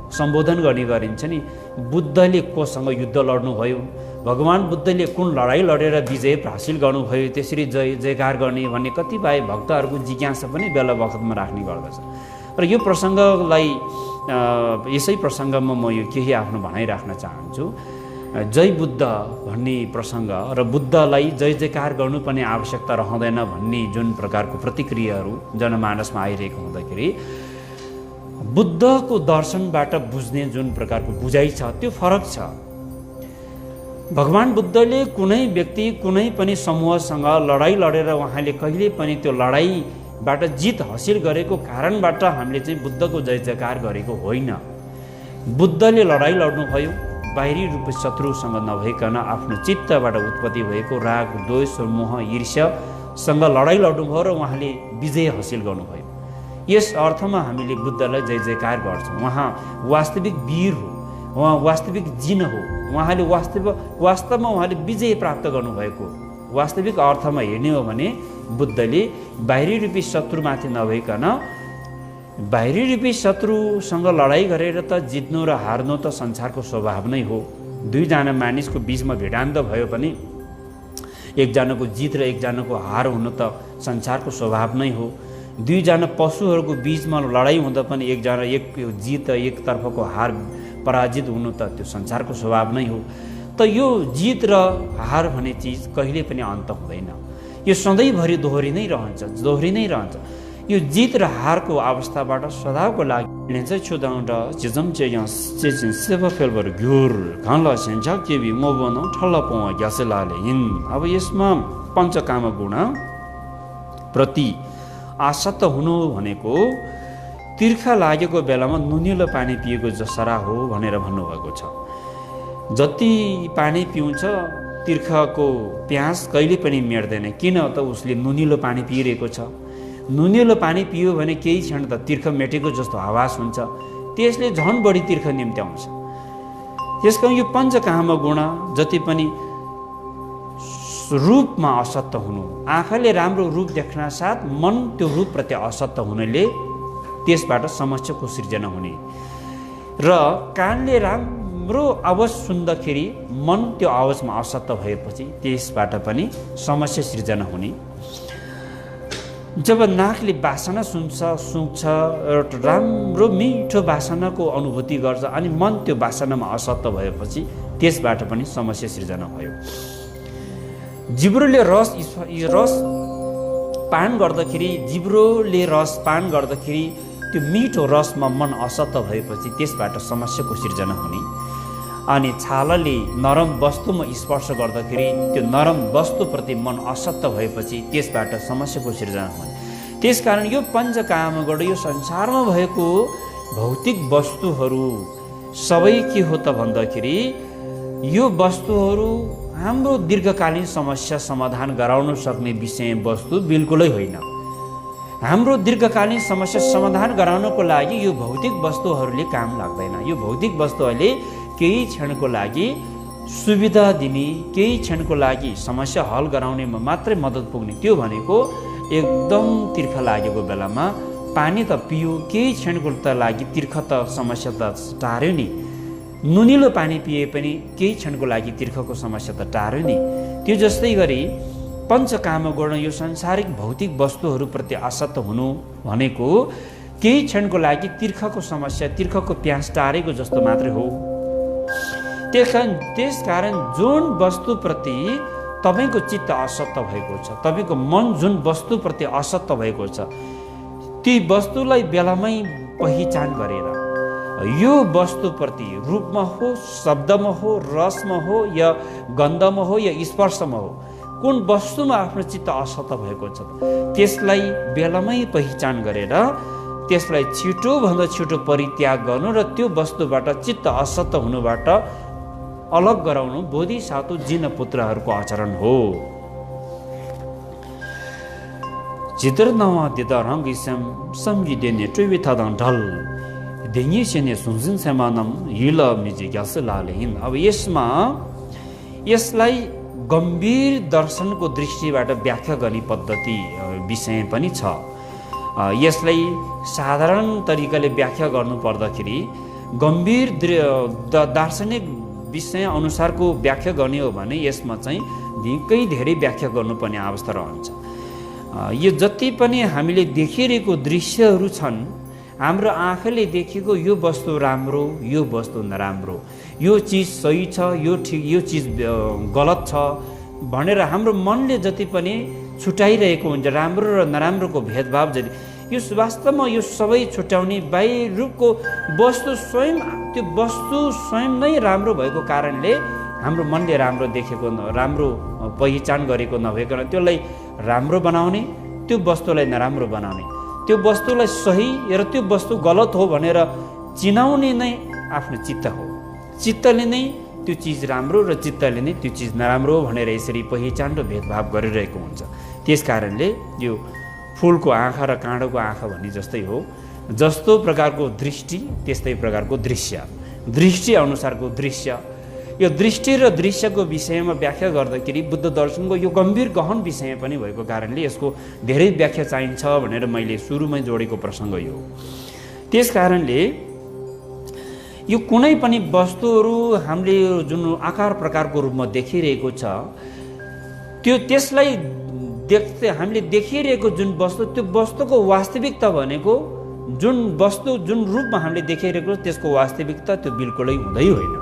सम्बोधन गर्ने गरिन्छ नि। बुद्धले कोसँग युद्ध लड्नुभयो, भगवान् बुद्धले कुन लडाइँ लडेर विजय हासिल गर्नुभयो, त्यसरी जय जयकार गर्ने भन्ने कतिपय भक्तहरूको जिज्ञासा पनि बेला बखतमा राख्ने गर्दछ। र यो प्रसङ्गलाई, यसै प्रसङ्गमा म यो केही आफ्नो भनाइ राख्न चाहन्छु। जय बुद्ध भन्ने प्रसङ्ग र बुद्धलाई जय जयकार गर्नुपर्ने आवश्यकता रहँदैन भन्ने जुन प्रकारको प्रतिक्रियाहरू जनमानसमा आइरहेको हुँदाखेरि बुद्धको दर्शनबाट बुझ्ने जुन प्रकारको बुझाइ छ त्यो फरक छ। भगवान् बुद्धले कुनै व्यक्ति, कुनै पनि समूहसँग लडाइँ लडेर उहाँले कहिले पनि त्यो लडाइँबाट जित हासिल गरेको कारणबाट हामीले चाहिँ बुद्धको जय जयकार गरेको होइन। बुद्धले लडाइँ लड्नुभयो बाहिरी रूप शत्रुसँग नभइकन आफ्नो चित्तबाट उत्पत्ति भएको राग, द्वेष, मोह, ईर्ष्यासँग लडाइँ लड्नुभयो र उहाँले विजय हासिल गर्नुभयो। यस अर्थमा हामीले बुद्धलाई जय जयकार गर्छौँ। उहाँ वास्तविक वीर हो, उहाँ वास्तविक जिन हो। उहाँले वास्तवमा उहाँले विजय प्राप्त गर्नुभएको। वास्तविक अर्थमा हेर्ने हो भने बुद्धले बाहिरी रूपी शत्रुमाथि नभइकन बाहिरी रूपी शत्रुसँग लडाइँ गरेर त जित्नु र हार्नु त संसारको स्वभाव नै हो। दुईजना मानिसको बिचमा भिडान्त भयो भने एकजनाको जित र एकजनाको हार हुनु त संसारको स्वभाव नै हो। दुईजना पशुहरूको बिचमा लडाइँ हुँदा पनि एकजना एक जित, एकतर्फको हार, पराजित हुनु त त्यो संसारको स्वभाव नै हो। त यो जित र हार भन्ने चिज कहिले पनि अन्त हुँदैन। यो सधैँभरि दोहोरी नै रहन्छ। यो जित र हारको अवस्थाबाट सदाको लागि चाहिँ छुदाउँदा चिजम चाहिँ सेवा फेलबर घुर घाला सेन्चा केबी मोबन ठल्ला पाउ ग्यासेलाले हिन्। अब यसमा पञ्चकाम गुण प्रति आसक्त हुनु भनेको तिर्खा लागेको बेलामा नुनिलो पानी पिएको जसरा हो भनेर भन्नुभएको छ। जति पानी पिउँछ तिर्खाको प्यास कहिले पनि मेट्दैन। किन त उसले नुनिलो पानी पिइरहेको छ। नुनिलो पानी पियो भने केही क्षण त तिर्खा मेटेको जस्तो आवाज हुन्छ, त्यसले झन् बढी तिर्खा निम्त्याउँछ। त्यसकारण यो पञ्चकाम गुण जति पनि रूपमा असत्य हुनु, आँखाले राम्रो रूप देख्न साथ मन त्यो रूपप्रति असत्य हुनाले त्यसबाट समस्याको सिर्जना हुने र कानले राम्रो आवाज सुन्दाखेरि मन त्यो आवाजमा असत्य भएपछि त्यसबाट पनि समस्या सिर्जना हुने। जब नाकले बासना सुँग्छ र राम्रो मिठो बासनाको अनुभूति गर्छ अनि मन त्यो बासनामा असत्य भएपछि त्यसबाट पनि समस्या सिर्जना भयो। जिब्रोले रस पान गर्दाखेरि जिब्रोले रस पान गर्दाखेरि त्यो मिठो रसमा मन असत्त भएपछि त्यसबाट समस्याको सिर्जना हुने, अनि छालाले नरम वस्तुमा स्पर्श गर्दाखेरि त्यो नरम वस्तुप्रति मन असत्त भएपछि त्यसबाट समस्याको सिर्जना हुने। त्यसकारण यो पञ्चकामबाट यो संसारमा भएको भौतिक वस्तुहरू सबै के हो त भन्दाखेरि यो वस्तुहरू हाम्रो दीर्घकालीन समस्या समाधान गराउन सक्ने विषय वस्तु बिल्कुलै होइन। हाम्रो दीर्घकालीन समस्या समाधान गराउनको लागि यो भौतिक वस्तुहरूले काम लाग्दैन। यो भौतिक वस्तुहरूले केही क्षणको लागि सुविधा दिने, केही क्षणको लागि समस्या हल गराउनेमा मात्रै मद्दत पुग्ने। त्यो भनेको एकदम तिर्खा लागेको बेलामा पानी त पियो, केही क्षणको त लागि तिर्खा त समस्या त टार्यो नि। नुनिलो पानी पिए पनि केही क्षणको लागि तिर्खाको समस्या त टार्यो नि। त्यो जस्तै गरी पञ्चकाम गर्न यो सांसारिक भौतिक वस्तुहरूप्रति आसक्त हुनु भनेको केही क्षणको लागि तिर्खाको समस्या, तिर्खाको प्यास टारेको जस्तो मात्रै हो। त्यसकारण जुन वस्तुप्रति तपाईँको चित्त असक्त भएको छ, तपाईँको मन जुन वस्तुप्रति असक्त भएको छ, ती वस्तुलाई बेलामै पहिचान गरेर यो वस्तुप्रति रूपमा हो, शब्दमा हो, रसमा हो, या गन्धमा हो, या स्पर्शमा हो, कुन वस्तुमा आफ्नो चित्त असक्त भएको छ त्यसलाई बेलामै पहिचान गरेर त्यसलाई छिटोभन्दा छिटो परित्याग गर्नु र त्यो वस्तुबाट चित्त असक्त हुनुबाट अलग गराउनु बोधिसत्व जिन पुत्रहरूको आचरण हो। चित्र नवा दिदा रंग इसम समझिदेने ट्विथादं ढल देंगी सेने सुनजिन सेमानम युला मिजी ग्यासलालेहिन। अब यसलाई गम्भीर दर्शनको दृष्टिबाट व्याख्या गर्ने पद्धति विषय पनि छ। यसलाई साधारण तरिकाले व्याख्या गर्नु पर्दाखेरि गम्भीर दार्शनिक विषय अनुसारको व्याख्या गर्ने हो भने यसमा चाहिँ निकै धेरै व्याख्या गर्नुपर्ने अवस्था रहन्छ। यो जति पनि हामीले देखिरहेको दृश्यहरू छन्, हाम्रो आँखाले देखेको यो वस्तु राम्रो, यो वस्तु नराम्रो, यो चिज सही छ, यो ठिक, यो चिज गलत छ भनेर हाम्रो मनले जति पनि छुट्याइरहेको हुन्छ, राम्रो र नराम्रोको भेदभाव जति, यो वास्तवमा यो सबै छुट्याउने बाहिर रूपको वस्तु स्वयं, त्यो वस्तु स्वयं नै राम्रो भएको कारणले हाम्रो मनले राम्रो देखेको, राम्रो पहिचान गरेको नभइकन त्यसलाई राम्रो बनाउने, त्यो वस्तुलाई नराम्रो बनाउने, त्यो वस्तुलाई सही र त्यो वस्तु गलत हो भनेर चिनाउने नै आफ्नो चित्त हो। चित्तले नै त्यो चिज राम्रो र चित्तले नै त्यो चिज नराम्रो भनेर यसरी पहिचान र भेदभाव गरिरहेको हुन्छ। त्यसकारणले यो फुलको आँखा र काँडोको आँखा भन्ने जस्तै हो। जस्तो प्रकारको दृष्टि त्यस्तै प्रकारको दृश्य, दृष्टि अनुसारको दृश्य। यो दृष्टि र दृश्यको विषयमा व्याख्या गर्दाखेरि बुद्ध दर्शनको यो गम्भीर गहन विषय पनि भएको कारणले यसको धेरै व्याख्या चाहिन्छ भनेर मैले सुरुमै जोडेको प्रसङ्ग यो। त्यसकारणले यो कुनै पनि वस्तुहरू हामीले जुन आकार प्रकारको रूपमा देखिरहेको छ, त्यसलाई देख्दै हामीले देखिरहेको जुन वस्तु, त्यो वस्तुको वास्तविकता भनेको जुन वस्तु जुन रूपमा हामीले देखिरहेको त्यसको वास्तविकता त्यो बिल्कुलै हुँदै होइन।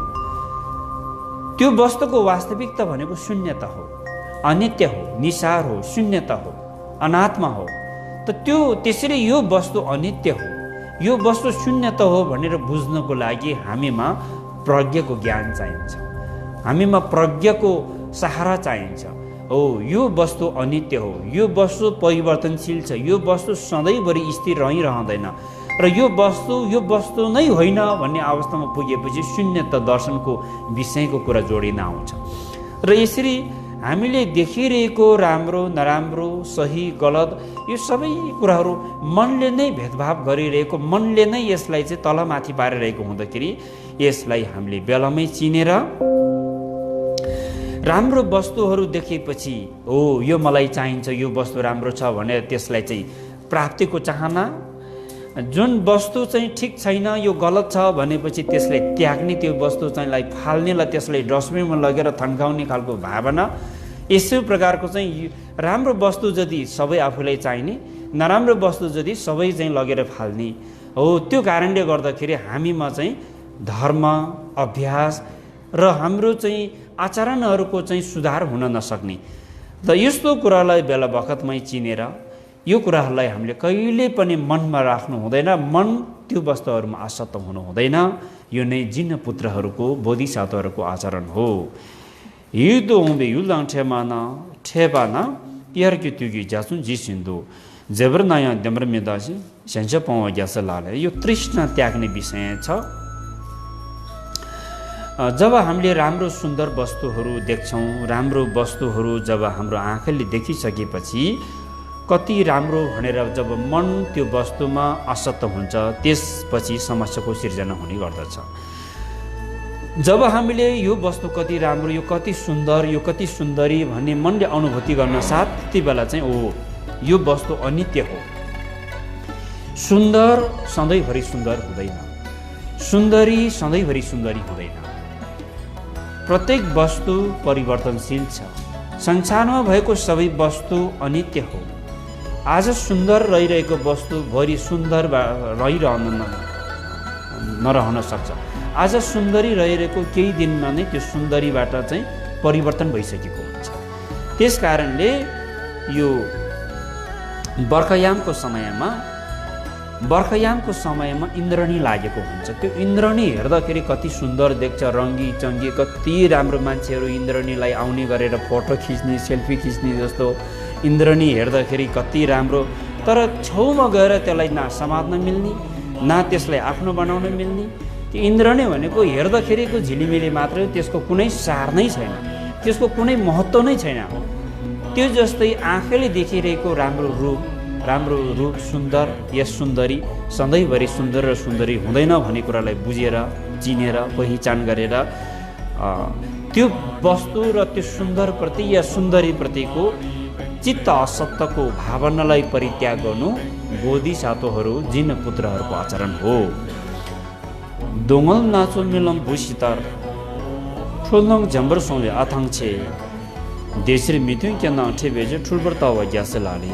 त्यो वस्तुको वास्तविकता भनेको शून्यता हो, अनित्य हो, निसार हो, शून्यता हो, अनात्मा हो। त त्यो त्यसरी यो वस्तु अनित्य हो, यो वस्तु शून्यता हो भनेर बुझ्नको लागि हामीमा प्रज्ञाको ज्ञान चाहिन्छ, हामीमा प्रज्ञाको सहारा चाहिन्छ। हो यो वस्तु अनित्य हो, यो वस्तु परिवर्तनशील छ, यो वस्तु सधैँभरि स्थिर रहिरहँदैन र यो वस्तु नै होइन भन्ने अवस्थामा पुगेपछि शून्यता दर्शनको विषयको कुरा जोडिन आउँछ। र यसरी हामीले देखिरहेको राम्रो नराम्रो, सही गलत, यो सबै कुराहरू मनले नै भेदभाव गरिरहेको, मनले नै यसलाई चाहिँ तलमाथि पारिरहेको हुँदाखेरि यसलाई हामीले बेलामै चिनेर राम्रो वस्तुहरू देखेपछि हो यो मलाई चाहिन्छ, यो वस्तु राम्रो छ भनेर त्यसलाई चाहिँ प्राप्तिको चाहना, जुन वस्तु चाहिँ ठिक छैन, यो गलत छ भनेपछि त्यसलाई त्याग्ने, त्यो वस्तु चाहिँलाई फाल्नेलाई त्यसलाई डस्टबिनमा लगेर थन्काउने खालको भावना, यसै प्रकारको चाहिँ राम्रो वस्तु जति सबै आफूलाई चाहिने, नराम्रो वस्तु जति सबै चाहिँ लगेर फाल्ने हो। त्यो कारणले गर्दाखेरि हामीमा चाहिँ धर्म, अभ्यास र हाम्रो चाहिँ आचरणहरूको चाहिँ सुधार हुन नसक्ने, र यस्तो कुरालाई बेला बखतमै चिनेर यो कुराहरूलाई हामीले कहिले पनि मनमा राख्नु हुँदैन, मन त्यो वस्तुहरूमा आसक्त हुनु हुँदैन। यो नै जिन पुत्रहरूको बोधिसत्वहरूको आचरण हो। युदो हुँबे युलाङ ठेमाना ठेबाना यारकी तुगी जासुन जिसिन्दो जबर नयाँ दम्र मेदासी सेन्स पाउँ ग्यास लाले। यो तृष्णा त्याग्ने विषय छ। जब हामीले राम्रो सुन्दर वस्तुहरू देख्छौँ, राम्रो वस्तुहरू जब हाम्रो आँखाले देखिसकेपछि कति राम्रो भनेर जब मन त्यो वस्तुमा आसक्त हुन्छ, त्यसपछि समस्याको सिर्जना हुने गर्दछ। जब हामीले यो वस्तु कति राम्रो, यो कति सुन्दर, यो कति सुन्दरी भन्ने मनले अनुभूति गर्न साथ त्यति बेला चाहिँ ओ यो वस्तु अनित्य हो। सुन्दर सधैँभरि सुन्दर हुँदैन, सुन्दरी सधैँभरि सुन्दरी हुँदैन। प्रत्येक वस्तु परिवर्तनशील छ। संसारमा भएको सबै वस्तु अनित्य हो। आज सुन्दर रहिरहेको वस्तु भोलि सुन्दर नरहन सक्छ। आज सुन्दरी रहिरहेको केही दिनमा नै त्यो सुन्दरीबाट चाहिँ परिवर्तन भइसकेको हुन्छ। त्यस कारणले यो बर्खायामको समयमा इन्द्रणी लागेको हुन्छ। त्यो इन्द्रणी हेर्दाखेरि कति सुन्दर देख्छ, रङ्गी चङ्गी, कति राम्रो मान्छेहरू इन्द्रणीलाई आउने गरेर फोटो खिच्ने, सेल्फी खिच्ने जस्तो इन्द्रणी हेर्दाखेरि कति राम्रो। तर छेउमा गएर त्यसलाई न समात्न मिल्ने, न त्यसलाई आफ्नो बनाउन मिल्ने। त्यो इन्द्रणी भनेको हेर्दाखेरिको झिलिमिली मात्रै, त्यसको कुनै सार नै छैन, त्यसको कुनै महत्त्व नै छैन। त्यो जस्तै आँखाले देखिरहेको राम्रो रूप सुन्दर यस सुन्दरी सधैँभरि सुन्दर र सुन्दरी हुँदैन भन्ने कुरालाई बुझेर चिनेर पहिचान गरेर त्यो वस्तु र त्यो सुन्दरप्रति या सुन्दरीप्रतिको चित्त असक्तको भावनालाई परित्याग गर्नु बोधिसत्वहरू जिन पुत्रहरूको आचरण हो। दोङल नाचो मिलम भुसितार ठुलङ झम्बर सोले आथाङछे देशरी मिथुन के नाठे बेजे ठुलबर्ता वा ग्यास लाले।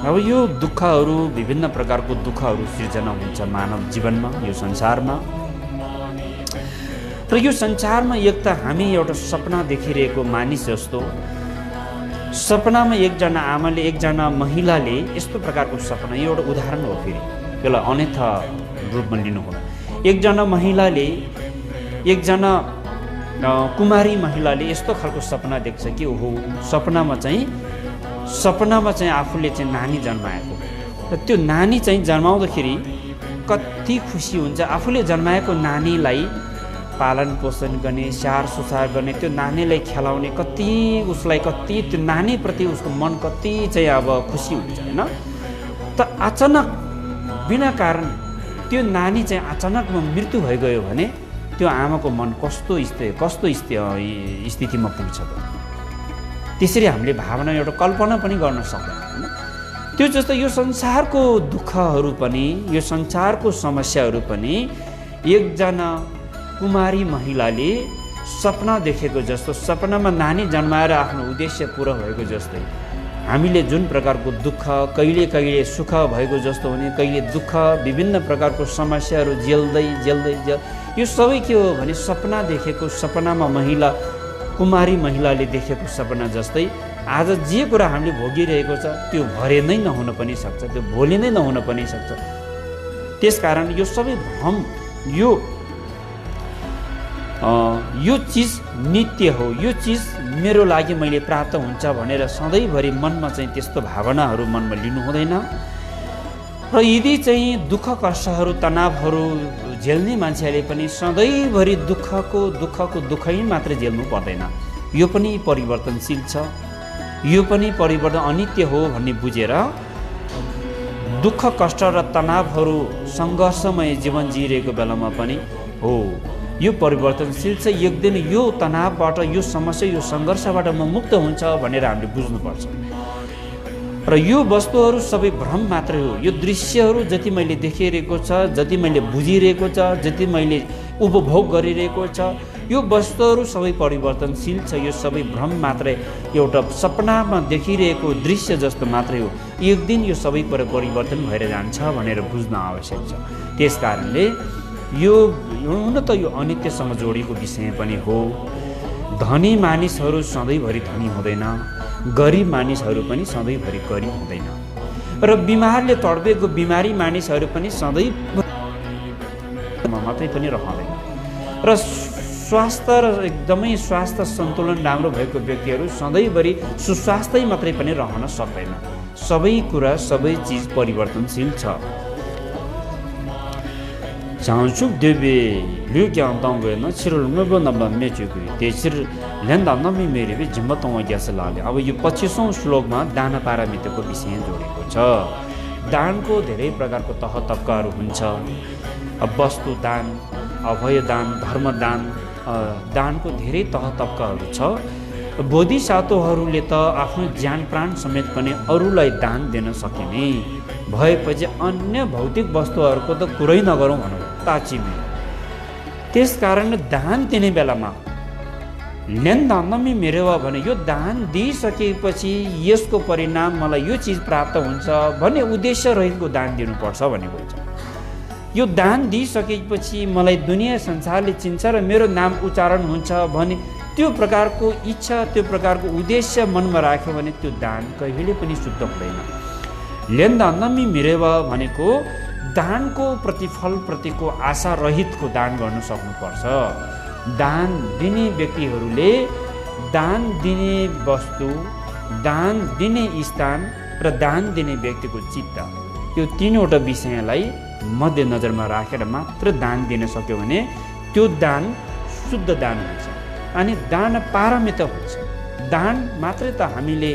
अब यो दुःखहरू, विभिन्न प्रकारको दुःखहरू सृजना हुन्छ मानव जीवनमा, यो संसारमा। र यो संसारमा एक त हामी एउटा सपना देखिरहेको मानिस जस्तो, सपनामा एकजना आमाले एकजना महिलाले यस्तो प्रकारको सपना, यो एउटा उदाहरण हो, फेरि यसलाई अन्यथा रूपमा लिनु हो। एकजना महिलाले, एकजना कुमारी महिलाले यस्तो खालको सपना देख्छ कि ओहो सपनामा चाहिँ आफूले चाहिँ नानी जन्माएको, र त्यो नानी चाहिँ जन्माउँदाखेरि कति खुसी हुन्छ। आफूले जन्माएको नानीलाई पालन पोषण गर्ने, स्याहार सुसार गर्ने, त्यो नानीलाई खेलाउने, उसलाई कति त्यो नानीप्रति उसको मन कति चाहिँ अब खुसी हुन्छ होइन। त अचानक बिना कारण त्यो नानी चाहिँ अचानकमा मृत्यु भइगयो भने त्यो आमाको मन कस्तो स्थितिमा पुग्छ। त्यसरी हामीले भावना एउटा कल्पना पनि गर्न सक्दैन होइन। त्यो जस्तो यो संसारको दुःखहरू पनि, यो संसारको समस्याहरू पनि एकजना कुमारी महिलाले सपना देखेको जस्तो, सपनामा नानी जन्माएर आफ्नो उद्देश्य पुरा भएको जस्तै हामीले जुन प्रकारको दुःख, कहिले कहिले सुख भएको जस्तो हुने, कहिले दुःख, विभिन्न प्रकारको समस्याहरू झेल्दै यो सबै के हो भने सपना देखेको, सपनामा कुमारी महिलाले देखेको सपना जस्तै आज जे कुरा हामीले भोगिरहेको छ त्यो भरे नै नहुन पनि सक्छ, त्यो भोलि नै नहुन पनि सक्छ। त्यसकारण यो सबै भ्रम, यो चिज नित्य हो, यो चिज मेरो लागि मैले प्राप्त हुन्छ भनेर सधैँभरि मनमा चाहिँ त्यस्तो भावनाहरू मनमा लिनु हुँदैन। र यदि चाहिँ दुःख कष्टहरू, तनावहरू झेल्ने मान्छेले पनि सधैँभरि दुःखै मात्रै झेल्नु पर्दैन। यो पनि परिवर्तनशील छ, यो पनि परिवर्तन अनित्य हो भन्ने बुझेर दुःख कष्ट र तनावहरू सङ्घर्षमय जीवन जिरहेको बेलामा पनि हो यो परिवर्तनशील छ। एक दिन यो तनावबाट, यो समस्या, यो सङ्घर्षबाट म मुक्त हुन्छ भनेर हामीले बुझ्नुपर्छ। र यो वस्तुहरू सबै भ्रम मात्रै हो। यो दृश्यहरू जति मैले देखिरहेको छ, जति मैले बुझिरहेको छ, जति मैले उपभोग गरिरहेको छ, यो वस्तुहरू सबै परिवर्तनशील छ। यो सबै भ्रम मात्रै, एउटा सपनामा देखिरहेको दृश्य जस्तो मात्रै हो। एक दिन यो सबै परिवर्तन भएर जान्छ भनेर बुझ्न आवश्यक छ। त्यस कारणले यो हुन त यो अनित्यसँग जोडिएको विषय पनि हो। धनी मानिसहरू सधैँभरि धनी हुँदैन, गरिब मानिसहरू पनि सधैँभरि गरिब हुँदैन, र बिमारले तडपेको बिमारी मानिसहरू पनि सधैँ मात्रै पनि रहँदैन, र स्वास्थ्य र एकदमै स्वास्थ्य सन्तुलन राम्रो भएको व्यक्तिहरू सधैँभरि सुस्वास्थ्य मात्रै पनि रहन सक्दैन। सबै कुरा सबै चिज परिवर्तनशील छ। 장축 대비 류경당고는 7월 몇번 남면 매주고 대실 렌다남이 मेरेबे जम्मतों ग्यास लाले। अब यो 25औं श्लोकमा दान पारामितको विषय जोडेको छ। दानको धेरै प्रकारको तह तब्काहरू हुन्छ। अब वस्तु दान, अभय दान, धर्म दान, दानको धेरै तह तब्काहरू छ। बोधिसत्वहरूले त आफ्नो ज्यान प्राण समेत पनि अरूलाई दान दिन सकिने भएपछि अन्य भौतिक वस्तुहरूको त कुरै नगरौँ भनौँ ताचिमे। त्यसकारण दान दिने बेलामा लेनदानमी मेरेवा भने यो दान दिइसकेपछि यसको परिणाम मलाई यो चिज प्राप्त हुन्छ भन्ने उद्देश्य रहेको दान दिनुपर्छ भनेको छ। यो दान दिइसकेपछि मलाई दुनियाँ संसारले चिन्छ र मेरो नाम उच्चारण हुन्छ भने त्यो प्रकारको इच्छा, त्यो प्रकारको उद्देश्य मनमा राख्यो भने त्यो दान कहिले पनि शुद्ध हुँदैन। लेनदानमी मेरेवा भनेको दानको प्रतिफल प्रतिको आशा रहितको दान गर्न सक्नुपर्छ। दान दिने व्यक्तिहरूले दान दिने वस्तु, दान दिने स्थान र दान दिने व्यक्तिको चित्त, यो तीनवटा विषयलाई मध्यनजरमा राखेर मात्र दान दिन सक्यो भने त्यो दान शुद्ध दान हुन्छ। अनि दान पारमित हुन्छ। दान मात्रै त हामीले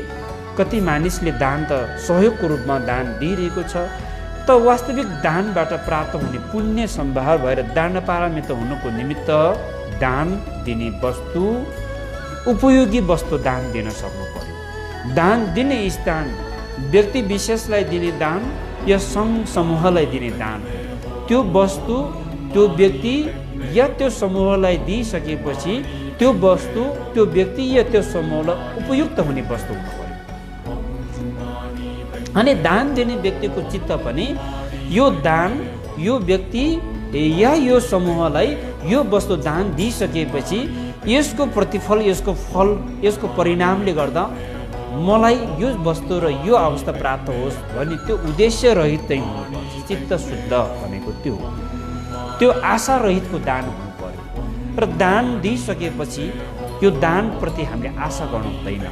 कति मानिसले दान त सहयोगको रूपमा दान दिइरहेको छ, त वास्तविक दानबाट प्राप्त हुने पुण्य सम्भार भएर दान पारमित हुनुको निमित्त दान दिने वस्तु, उपयोगी वस्तु दान दिन सक्नु पर्यो। दान दिने स्थान व्यक्ति विशेषलाई दिने दान या सङ्घ समूहलाई दिने दान, त्यो वस्तु त्यो व्यक्ति या त्यो समूहलाई दिइसकेपछि त्यो वस्तु त्यो व्यक्ति या त्यो समूहलाई उपयुक्त हुने वस्तु हुनु पर्यो। अनि दान दिने व्यक्तिको चित्त पनि यो दान यो व्यक्ति या यो समूहलाई यो वस्तु दान दिइसकेपछि यसको प्रतिफल, यसको फल, यसको परिणामले गर्दा मलाई यो वस्तु र यो अवस्था प्राप्त होस् भन्ने त्यो उद्देश्य रहित चाहिँ हुनुपर्छ। चित्त शुद्ध भनेको त्यो हो। त्यो आशा रहितको दान हुनु पर्यो। र दान दिइसकेपछि यो दानप्रति हामीले आशा गर्नु हुँदैन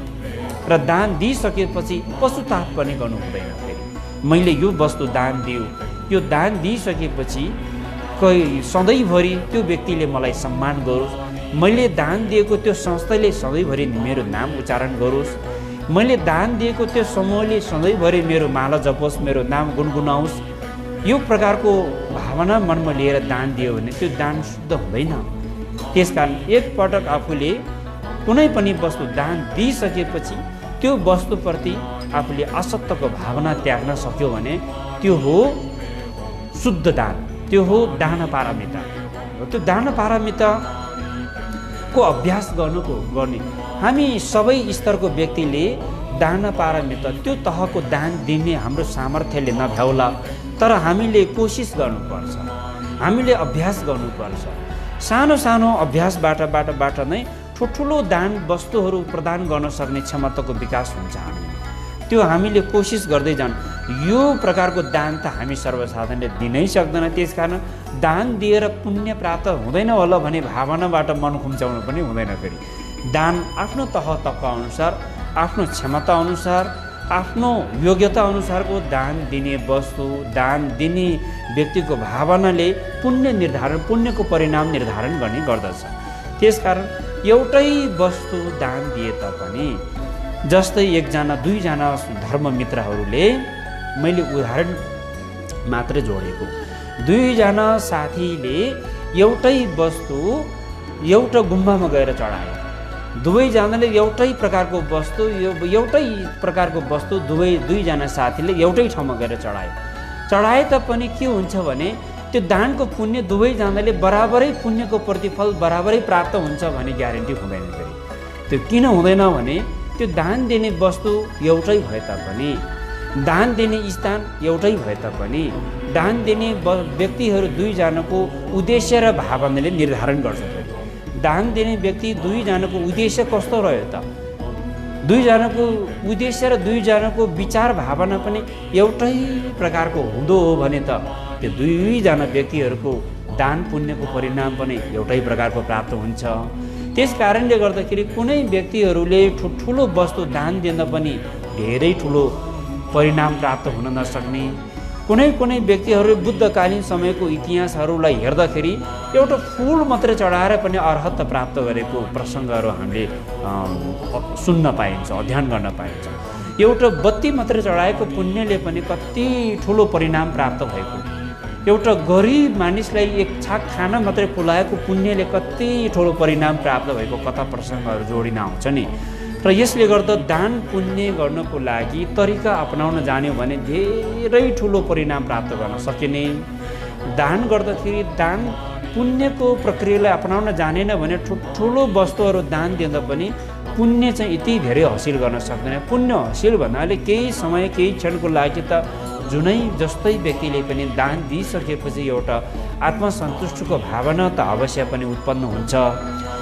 र दान दिइसकेपछि पशुताप पनि गर्नु हुँदैन। फेरि मैले यो वस्तु दान दियो, यो दान दिइसकेपछि सधैँभरि त्यो व्यक्तिले मलाई सम्मान गरोस्, मैले दान दिएको त्यो संस्थाले सधैँभरि मेरो नाम उच्चारण गरोस्, मैले दान दिएको त्यो समूहले सधैँभरि मेरो माला जपोस्, मेरो नाम गुनगुनाओस्, यो प्रकारको भावना मनमा लिएर दान दियो भने त्यो दान शुद्ध हुँदैन। त्यसकारण एकपटक आफूले कुनै पनि वस्तु दान दिइसकेपछि त्यो वस्तुप्रति आफूले असत्यको भावना त्याग्न सक्यो भने त्यो हो शुद्ध दान, त्यो हो दान पारमिता। त्यो दान पारमिताको अभ्यास गर्ने हामी सबै स्तरको व्यक्तिले दान पारमिता त्यो तहको दान दिने हाम्रो सामर्थ्यले नभ्याउला, तर हामीले कोसिस गर्नुपर्छ, हामीले अभ्यास गर्नुपर्छ। सानो सानो अभ्यासबाट नै ठुलो दान वस्तुहरू प्रदान गर्न सक्ने क्षमताको विकास हुन्छ। त्यो हामीले कोसिस गर्दै जानु। यो प्रकारको दान त हामी सर्वसाधारणले दिनै सक्दैन। त्यसकारण दान दिएर पुण्य प्राप्त हुँदैन होला भन्ने भावनाबाट मन खुम्चाउनु पनि हुँदैन। फेरि दान आफ्नो तह तब्का अनुसार, आफ्नो क्षमता अनुसार, आफ्नो योग्यता अनुसारको दान दिने वस्तु, दान दिने व्यक्तिको भावनाले पुण्य निर्धारण, पुण्यको परिणाम निर्धारण गर्ने गर्दछ। त्यसकारण एउटै वस्तु दान दिए तापनि, जस्तै एकजना दुईजना धर्ममित्रहरूले, मैले उदाहरण मात्रै जोडेको, दुईजना साथीले एउटै वस्तु एउटा गुम्बामा गएर चढाए। दुवैजनाले एउटै प्रकारको वस्तु दुईजना साथीले एउटै ठाउँमा गएर चढाए तापनि के हुन्छ भने त्यो दानको पुण्य दुवैजनाले बराबरै पुण्यको प्रतिफल बराबरै प्राप्त हुन्छ भन्ने ग्यारेन्टी हुँदैन। फेरि त्यो किन हुँदैन भने त्यो दान दिने वस्तु एउटै भए तापनि, दान दिने स्थान एउटै भए तापनि, दान दिने व्यक्तिहरू दुईजनाको उद्देश्य र भावनाले निर्धारण गर्छ। दान दिने व्यक्ति दुईजनाको उद्देश्य कस्तो रह्यो त? दुईजनाको उद्देश्य र दुईजनाको विचार भावना पनि एउटै प्रकारको हुँदो हो भने त त्यो दुईजना व्यक्तिहरूको दान पुण्यको परिणाम पनि एउटै प्रकारको प्राप्त हुन्छ। त्यस कारणले गर्दाखेरि कुनै व्यक्तिहरूले ठुलो वस्तु दान दिँदा पनि धेरै ठुलो परिणाम प्राप्त हुन नसक्ने, कुनै व्यक्तिहरू बुद्धकालीन समयको इतिहासहरूलाई हेर्दाखेरि एउटा फुल मात्रै चढाएर पनि अर्हत प्राप्त गरेको प्रसङ्गहरू हामीले सुन्न पाइन्छ, अध्ययन गर्न पाइन्छ। एउटा बत्ती मात्रै चढाएको पुण्यले पनि कति ठुलो परिणाम प्राप्त भएको, एउटा गरिब मानिसलाई एक छाक खाना मात्रै खुलाएको पुण्यले कति ठुलो परिणाम प्राप्त भएको कथा प्रसङ्गहरू जोडिन आउँछ नि। र यसले गर्दा दान पुण्य गर्नको लागि तरिका अपनाउन जान्यो भने धेरै ठुलो परिणाम प्राप्त गर्न सकिने। दान गर्दाखेरि दान पुण्यको प्रक्रियालाई अपनाउन जानेन भने ठुलो वस्तुहरू दान दिँदा पनि पुण्य चाहिँ यति धेरै हासिल गर्न सक्दैन। पुण्य हासिल भन्नाले केही समय केही क्षणको लागि त जुनै जस्तै व्यक्तिले पनि दान दिइसकेपछि एउटा आत्मसन्तुष्टिको भावना त अवश्य पनि उत्पन्न हुन्छ।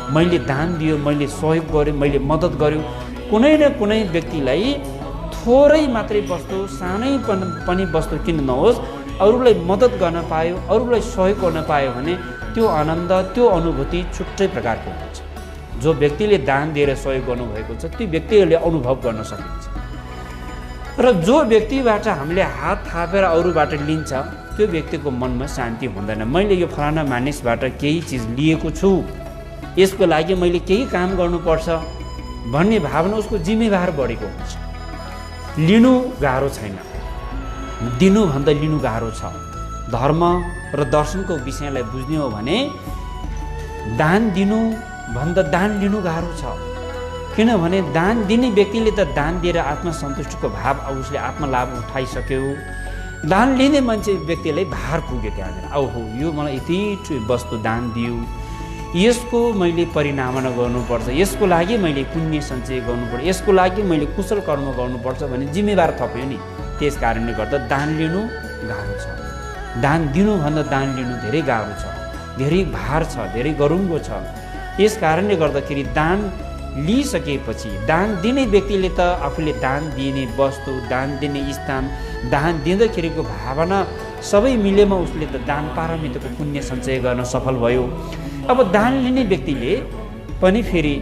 मैले दान दियो, मैले सहयोग गरेँ, मैले मद्दत गर्यो। कुनै न कुनै व्यक्तिलाई थोरै मात्रै वस्तु, सानै पनि वस्तु किन नहोस्, अरूलाई मद्दत गर्न पायो, अरूलाई सहयोग गर्न पायो भने त्यो आनन्द, त्यो अनुभूति छुट्टै प्रकारको हुन्छ। जो व्यक्तिले दान दिएर सहयोग गर्नुभएको छ त्यो व्यक्तिहरूले अनुभव गर्न सकिन्छ। र जो व्यक्तिबाट हामीले हात थापेर अरूबाट लिन्छ त्यो व्यक्तिको मनमा शान्ति हुँदैन। मैले यो फलाना मानिसबाट केही चिज लिएको छु, यसको लागि मैले केही काम गर्नुपर्छ भन्ने भावना उसको जिम्मेवार बढेको हुन्छ। लिनु गाह्रो छैन, दिनुभन्दा लिनु गाह्रो छ। धर्म र दर्शनको विषयलाई बुझ्ने हो भने दान दिनुभन्दा दान लिनु गाह्रो छ। किनभने दान दिने व्यक्तिले त दान दिएर आत्मसन्तुष्टिको भाव उसले आत्मलाभ उठाइसक्यो। दान लिने मान्छे व्यक्तिलाई भार पुग्यो त्यहाँनिर, औहो यो मलाई यति वस्तु दान दियो, यसको मैले परिणामना गर्नुपर्छ, यसको लागि मैले पुण्य सञ्चय गर्नुपर्छ, यसको लागि मैले कुशल कर्म गर्नुपर्छ भन्ने जिम्मेवार थप्यो नि। त्यस कारणले गर्दा दान लिनु गाह्रो छ। दान दिनुभन्दा दान लिनु धेरै गाह्रो छ, धेरै भार छ, धेरै गरुङ्गो छ। यस कारणले गर्दाखेरि दान लिइसकेपछि दान दिने व्यक्तिले त आफूले दान दिने वस्तु, दान दिने स्थान, दान दिँदाखेरिको भावना सबै मिलेमा उसले त दान पारमितको पुण्य सञ्चय गर्न सफल भयो। अब दान लिने व्यक्तिले पनि फेरि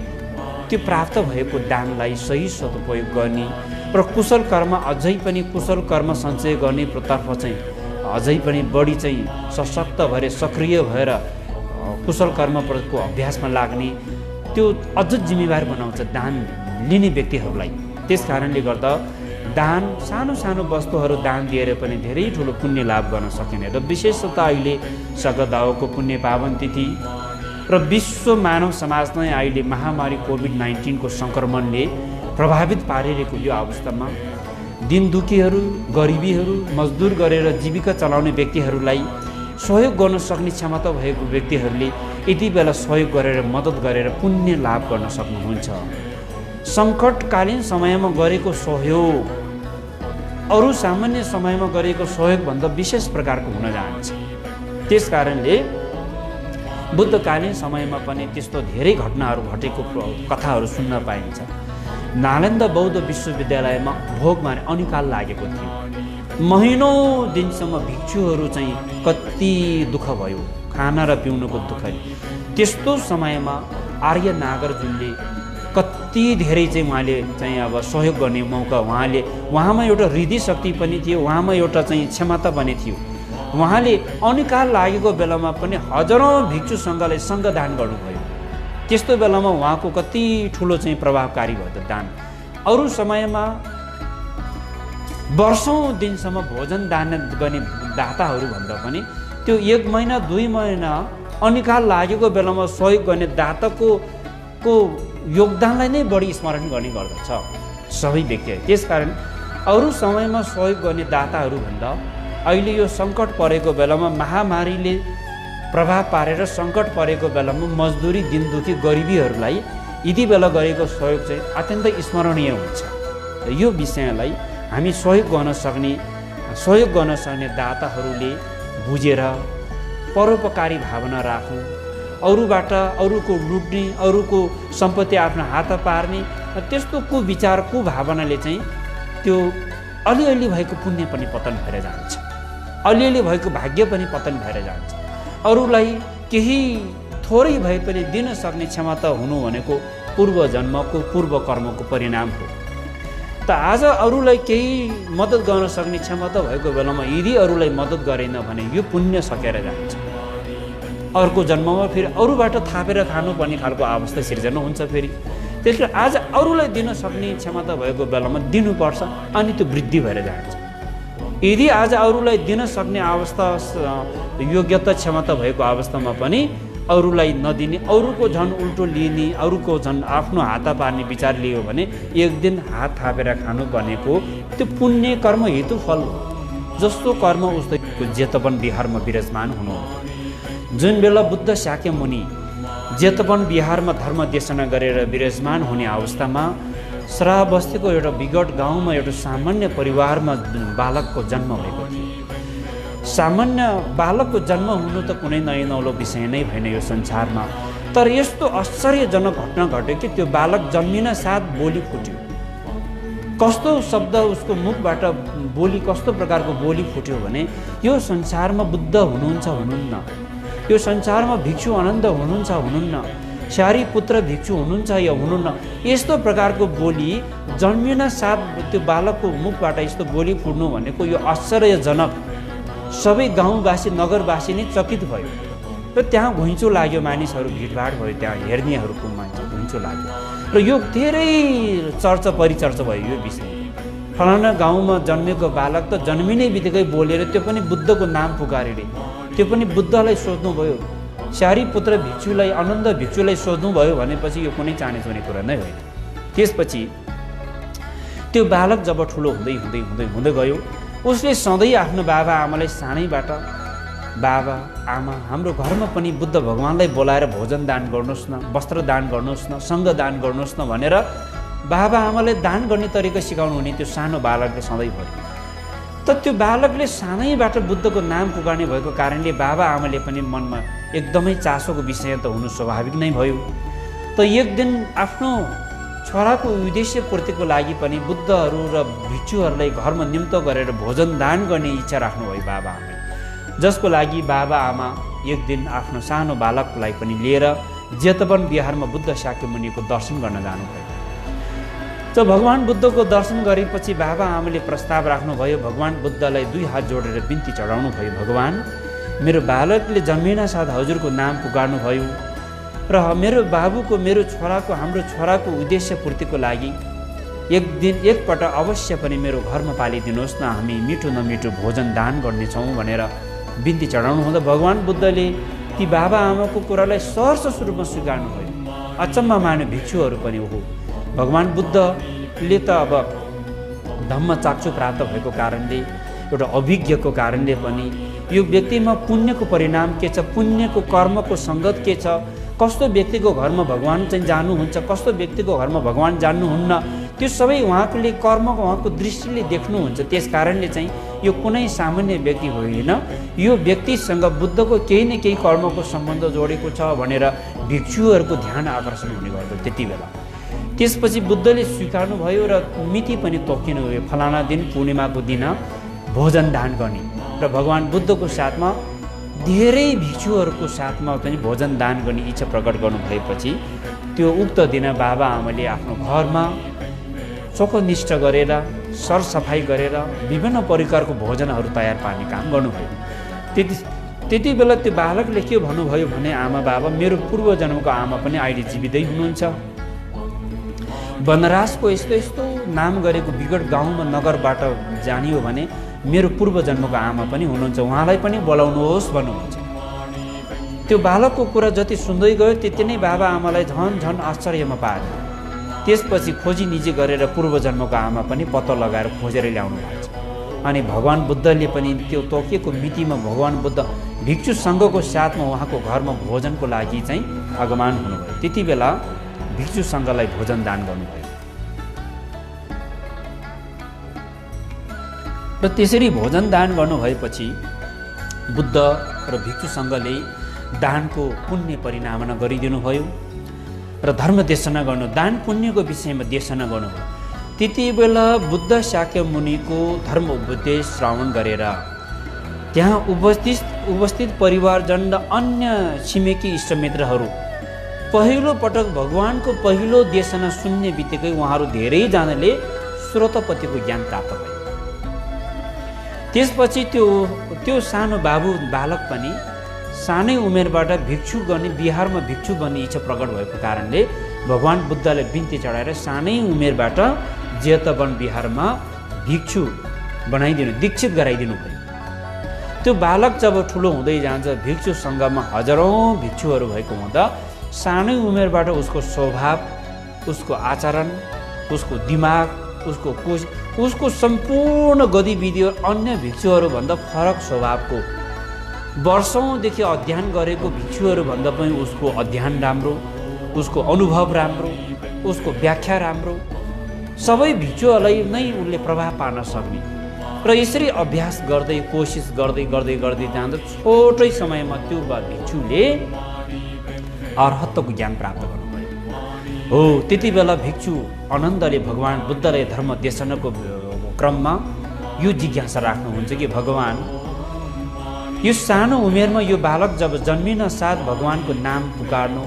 त्यो प्राप्त भएको दानलाई सही सदुपयोग गर्ने र कुशल कर्म, अझै पनि कुशल कर्म सञ्चय गर्ने तर्फ चाहिँ अझै पनि बढी चाहिँ सशक्त भएर सक्रिय भएर कुशल कर्मको अभ्यासमा लाग्ने त्यो अझ जिम्मेवार बनाउँछ दान लिने व्यक्तिहरूलाई। त्यस कारणले गर्दा दान, सानो सानो वस्तुहरू दान दिएर पनि धेरै ठुलो पुण्य लाभ गर्न सकिने। र विशेषतः अहिले सगदाओको पुण्य पावन तिथि र विश्व मानव समाज नै अहिले महामारी कोभिड-19 को सङ्क्रमणले प्रभावित पारिरहेको यो अवस्थामा दिनदुखीहरू, गरिबीहरू, मजदुर गरेर जीविका चलाउने व्यक्तिहरूलाई सहयोग गर्न सक्ने क्षमता भएको व्यक्तिहरूले यति बेला सहयोग गरेर मद्दत गरेर पुण्य लाभ गर्न सक्नुहुन्छ। सङ्कटकालीन समयमा गरेको सहयोग अरू सामान्य समयमा गरेको सहयोगभन्दा विशेष प्रकारको हुन जान्छ। त्यस कारणले बुद्धकालीन समयमा पनि त्यस्तो धेरै घटनाहरू घटेको कथाहरू सुन्न पाइन्छ। नालन्दा बौद्ध विश्वविद्यालयमा भोग माने अनिकाल लागेको थियो। महिनौँ दिनसम्म भिक्षुहरू चाहिँ कति दुःख भयो, खाना र पिउनुको दुःख। त्यस्तो समयमा आर्य नागार्जुनले कति धेरै चाहिँ उहाँले चाहिँ अब सहयोग गर्ने मौका, उहाँमा एउटा हृदय शक्ति पनि थियो, उहाँमा एउटा चाहिँ क्षमता पनि थियो। उहाँले अनिकाल लागेको बेलामा पनि हजारौँ भिक्षुसँगले सङ्गदान गर्नुभयो। त्यस्तो बेलामा उहाँको कति ठुलो चाहिँ प्रभावकारी भयो त दान। अरू समयमा वर्षौँ दिनसम्म भोजन दान गर्ने दाताहरू भन्दा पनि त्यो 1 महिना 2 महिना अनिकाल लागेको बेलामा सहयोग गर्ने दाताको योगदानलाई नै बढी स्मरण गर्ने गर्दछ सबै व्यक्तिहरू। त्यसकारण अरू समयमा सहयोग गर्ने दाताहरू भन्दा अहिले यो सङ्कट परेको बेलामा, महामारीले प्रभाव पारेर सङ्कट परेको बेलामा मजदुरी, दिनदुखी, गरिबीहरूलाई यति बेला गरेको सहयोग चाहिँ अत्यन्तै स्मरणीय हुन्छ। यो विषयलाई हामी सहयोग गर्न सक्ने दाताहरूले बुझेर परोपकारी भावना राखौँ अरूबाट अरूको लुट्ने, अरूको सम्पत्ति आफ्नो हात पार्ने त्यस्तो कुविचार कुभावनाले चाहिँ त्यो अलिअलि भएको पुण्य पनि पतन भएर जान्छ, अलिअलि भएको भाग्य पनि पतन भएर जान्छ। अरूलाई केही थोरै भए पनि दिन सक्ने क्षमता हुनु भनेको पूर्व जन्मको पूर्व कर्मको परिणाम हो। त आज अरूलाई केही मद्दत गर्न सक्ने क्षमता भएको बेलामा यदि अरूलाई मद्दत गरेन भने यो पुण्य सकेर जान्छ। अर्को जन्ममा फेरि अरूबाट थापेर खानुपर्ने खालको अवस्था सिर्जना हुन्छ। फेरि त्यसले आज अरूलाई दिन सक्ने क्षमता भएको बेलामा दिनुपर्छ अनि त्यो वृद्धि भएर जान्छ। यदि आज अरूलाई दिन सक्ने अवस्था योग्यता क्षमता भएको अवस्थामा पनि अरूलाई नदिने, अरूको झन् उल्टो लिने, अरूको झन् आफ्नो हात पार्ने विचार लियो भने एक दिन हात थापेर खानु भनेको त्यो पुण्य कर्म हेतु फल हो। जस्तो कर्म उस्तै जेतवन बिहारमा विराजमान हुनु। जुन बेला बुद्ध शाक्य मुनि जेतवन बिहारमा धर्म देशना गरेर विराजमान हुने अवस्थामा श्राप बस्तीको एउटा विकट गाउँमा एउटा सामान्य परिवारमा बालकको जन्म भएको थियो। सामान्य बालकको जन्म हुनु त कुनै नयाँ नौलो विषय नै भएन यो संसारमा, तर यस्तो आश्चर्यजनक घटना घट्यो कि त्यो बालक जन्मिन साथ बोली फुट्यो। कस्तो शब्द उसको मुखबाट बोली, कस्तो प्रकारको बोली फुट्यो भने यो संसारमा बुद्ध हुनुहुन्छ हुनुहुन्न, यो संसारमा भिक्षु आनन्द हुनुहुन्छ हुनुहुन्न, सारी पुत्र भिक्षु हुनुहुन्छ या हुनुहुन्न, यस्तो प्रकारको बोली जन्मिन साथ त्यो बालकको मुखबाट यस्तो बोली फुट्नु भनेको यो आश्चर्यजनक। सबै गाउँवासी नगरवासी नै चकित भयो र त्यहाँ घुइँचो लाग्यो, मानिसहरू भिडभाड भयो, त्यहाँ हेर्नेहरूको मान्छे घुइँचो लाग्यो र यो धेरै चर्चा परिचर्चा भयो यो विषय। फलाना गाउँमा जन्मेको बालक त जन्मिने बित्तिकै बोलेर त्यो पनि बुद्धको नाम पुकारेर, त्यो पनि बुद्धलाई सोध्नुभयो। सारी पुत्र भिक्षुलाई, आनन्द भिक्षुलाई सोध्नुभयो भनेपछि यो कुनै चाँडो कुरा नै होइन। त्यसपछि त्यो बालक जब ठुलो हुँदै हुँदै हुँदै हुँदै गयो, उसले सधैँ आफ्नो बाबा आमालाई सानैबाट बाबा आमा हाम्रो घरमा पनि बुद्ध भगवान्लाई बोलाएर भोजन दान गर्नुहोस् न, वस्त्र दान गर्नुहोस् न, सङ्ग दान गर्नुहोस् न भनेर बाबा आमालाई दान गर्ने तरिका सिकाउनु हुने त्यो सानो बालकले सधैँ भयो। त त्यो बालकले सानैबाट बुद्धको नाम पुकार्ने भएको कारणले बाबा आमाले पनि मनमा एकदमै चासोको विषय त हुनु स्वाभाविक नै भयो। त एक दिन आफ्नो छोराको उद्देश्य पूर्तिको लागि पनि बुद्धहरू र भिक्षुहरूलाई घरमा निम्त गरेर भोजन दान गर्ने इच्छा राख्नुभयो बाबा आमाले, जसको लागि बाबा आमा एक दिन आफ्नो सानो बालकलाई पनि लिएर जेतवन बिहारमा बुद्ध शाक्य मुनिको दर्शन गर्न जानुभयो। त भगवान् बुद्धको दर्शन गरेपछि बाबा आमाले प्रस्ताव राख्नुभयो, भगवान् बुद्धलाई 2 हात जोडेर बिन्ती चढाउनु भयो, भगवान् मेरो बालकले जन्मिन साथ हजुरको नाम पुकार्नु भयो र मेरो बाबुको, मेरो छोराको, हाम्रो छोराको उद्देश्य पूर्तिको लागि एक दिन एकपल्ट अवश्य पनि मेरो घरमा पालिदिनुहोस् न, हामी मिठो नमिठो भोजन दान गर्नेछौँ भनेर बिन्ती चढाउनु हुँदा भगवान् बुद्धले ती बाबा आमाको कुरालाई सहर्ष रूपमा स्वीकार्नु भयो। अचम्म माने भिक्षुहरू पनि हो, भगवान् बुद्धले त अब धम्म चाक्षु प्राप्त भएको कारणले, एउटा अभिज्ञको कारणले पनि यो व्यक्तिमा पुण्यको परिणाम के छ, पुण्यको कर्मको सङ्गत के छ, कस्तो व्यक्तिको घरमा भगवान् चाहिँ जानुहुन्छ, कस्तो व्यक्तिको घरमा भगवान् जान्नुहुन्न, त्यो सबै उहाँले कर्मको उहाँको दृष्टिले देख्नुहुन्छ। त्यस कारणले चाहिँ यो कुनै सामान्य व्यक्ति होइन, यो व्यक्तिसँग बुद्धको केही न केही कर्मको सम्बन्ध जोडेको छ भनेर भिक्षुहरूको ध्यान आकर्षण हुने गर्दो त्यति बेला। त्यसपछि बुद्धले स्वीकार्नुभयो र मिति पनि तोकिनु भयो, फलाना दिन पूर्णिमाको दिन भोजन दान गर्ने र भगवान् बुद्धको साथमा धेरै भिक्षुहरूको साथमा पनि भोजन दान गर्ने इच्छा प्रकट गर्नुभएपछि त्यो उक्त दिन बाबा आमाले आफ्नो घरमा चोखोनिष्ठ गरेर सरसफाइ गरेर विभिन्न प्रकारको भोजनहरू तयार पार्ने काम गर्नुभयो। त्यति बेला त्यो बालकले के भन्नुभयो भने, आमा बाबा मेरो पूर्व जन्मको आमा पनि अहिले जीवितै हुनुहुन्छ, वनराजको यस्तो यस्तो नाम गरेको विकट गाउँमा नगरबाट जानियो भने मेरो पूर्व जन्मको आमा पनि हुनुहुन्छ, उहाँलाई पनि बोलाउनुहोस् भन्नुहुन्छ। त्यो बालकको कुरा जति सुन्दै गयो त्यति नै बाबा आमालाई झन् झन् आश्चर्यमा पार्यो। त्यसपछि खोजी निजी गरेर पूर्व जन्मको आमा पनि पत्तो लगाएर खोजेर ल्याउनु भएको छ। अनि भगवान् बुद्धले पनि त्यो तोकिएको मितिमा भगवान् बुद्ध भिक्षु सङ्घको साथमा उहाँको घरमा भोजनको लागि चाहिँ आगमन हुनुभयो। त्यति बेला भिक्षु सङ्घलाई भोजन दान गर्नुभयो र त्यसरी भोजन दान गर्नुभएपछि बुद्ध र भिक्षु सङ्घले दानको पुण्य परिनामना गरिदिनु भयो र धर्म देशना गर्नु, दान पुण्यको विषयमा देशना गर्नुभयो। त्यति बेला बुद्ध शाक्य मुनिको धर्म उपदेश श्रवण गरेर त्यहाँ उपस्थित परिवारजन र अन्य छिमेकी इष्टमित्रहरू पहिलो पटक भगवानको पहिलो देशना सुन्ने बित्तिकै उहाँहरू धेरैजनाले श्रोतपतिको ज्ञान प्राप्त भयो। त्यसपछि त्यो सानो बालक पनि सानै उमेरबाट भिक्षु गर्ने, बिहारमा भिक्षु बन्ने इच्छा प्रकट भएको कारणले भगवान बुद्धले बिन्ती चढाएर सानै उमेरबाट जेतवन बिहारमा भिक्षु बनाइदिनु, दीक्षित गराइदिनु भयो। त्यो बालक जब ठुलो हुँदै जान्छ, भिक्षु सङ्घमा हजारौँ भिक्षुहरू भएको हुँदा सानै उमेरबाट उसको स्वभाव, उसको आचरण, उसको दिमाग, उसको कोष, उसको सम्पूर्ण गतिविधिहरू अन्य भिक्षुहरूभन्दा फरक स्वभावको, वर्षौँदेखि अध्ययन गरेको भिक्षुहरूभन्दा पनि उसको अध्ययन राम्रो, उसको अनुभव राम्रो, उसको व्याख्या राम्रो, सबै भिक्षुहरूलाई नै उसले प्रभाव पार्न सक्ने। र यसरी अभ्यास गर्दै कोसिस गर्दै जाँदा छोटै समयमा त्यो भिक्षुले अर्हत्वको ज्ञान प्राप्त गर्नुभयो। हो त्यति बेला भिक्षु आनन्दले भगवान बुद्धले धर्म देशनको क्रममा यो जिज्ञासा राख्नुहुन्छ कि भगवान, यो सानो उमेरमा यो बालक जब जन्मिन साथ भगवानको नाम पुकार्नु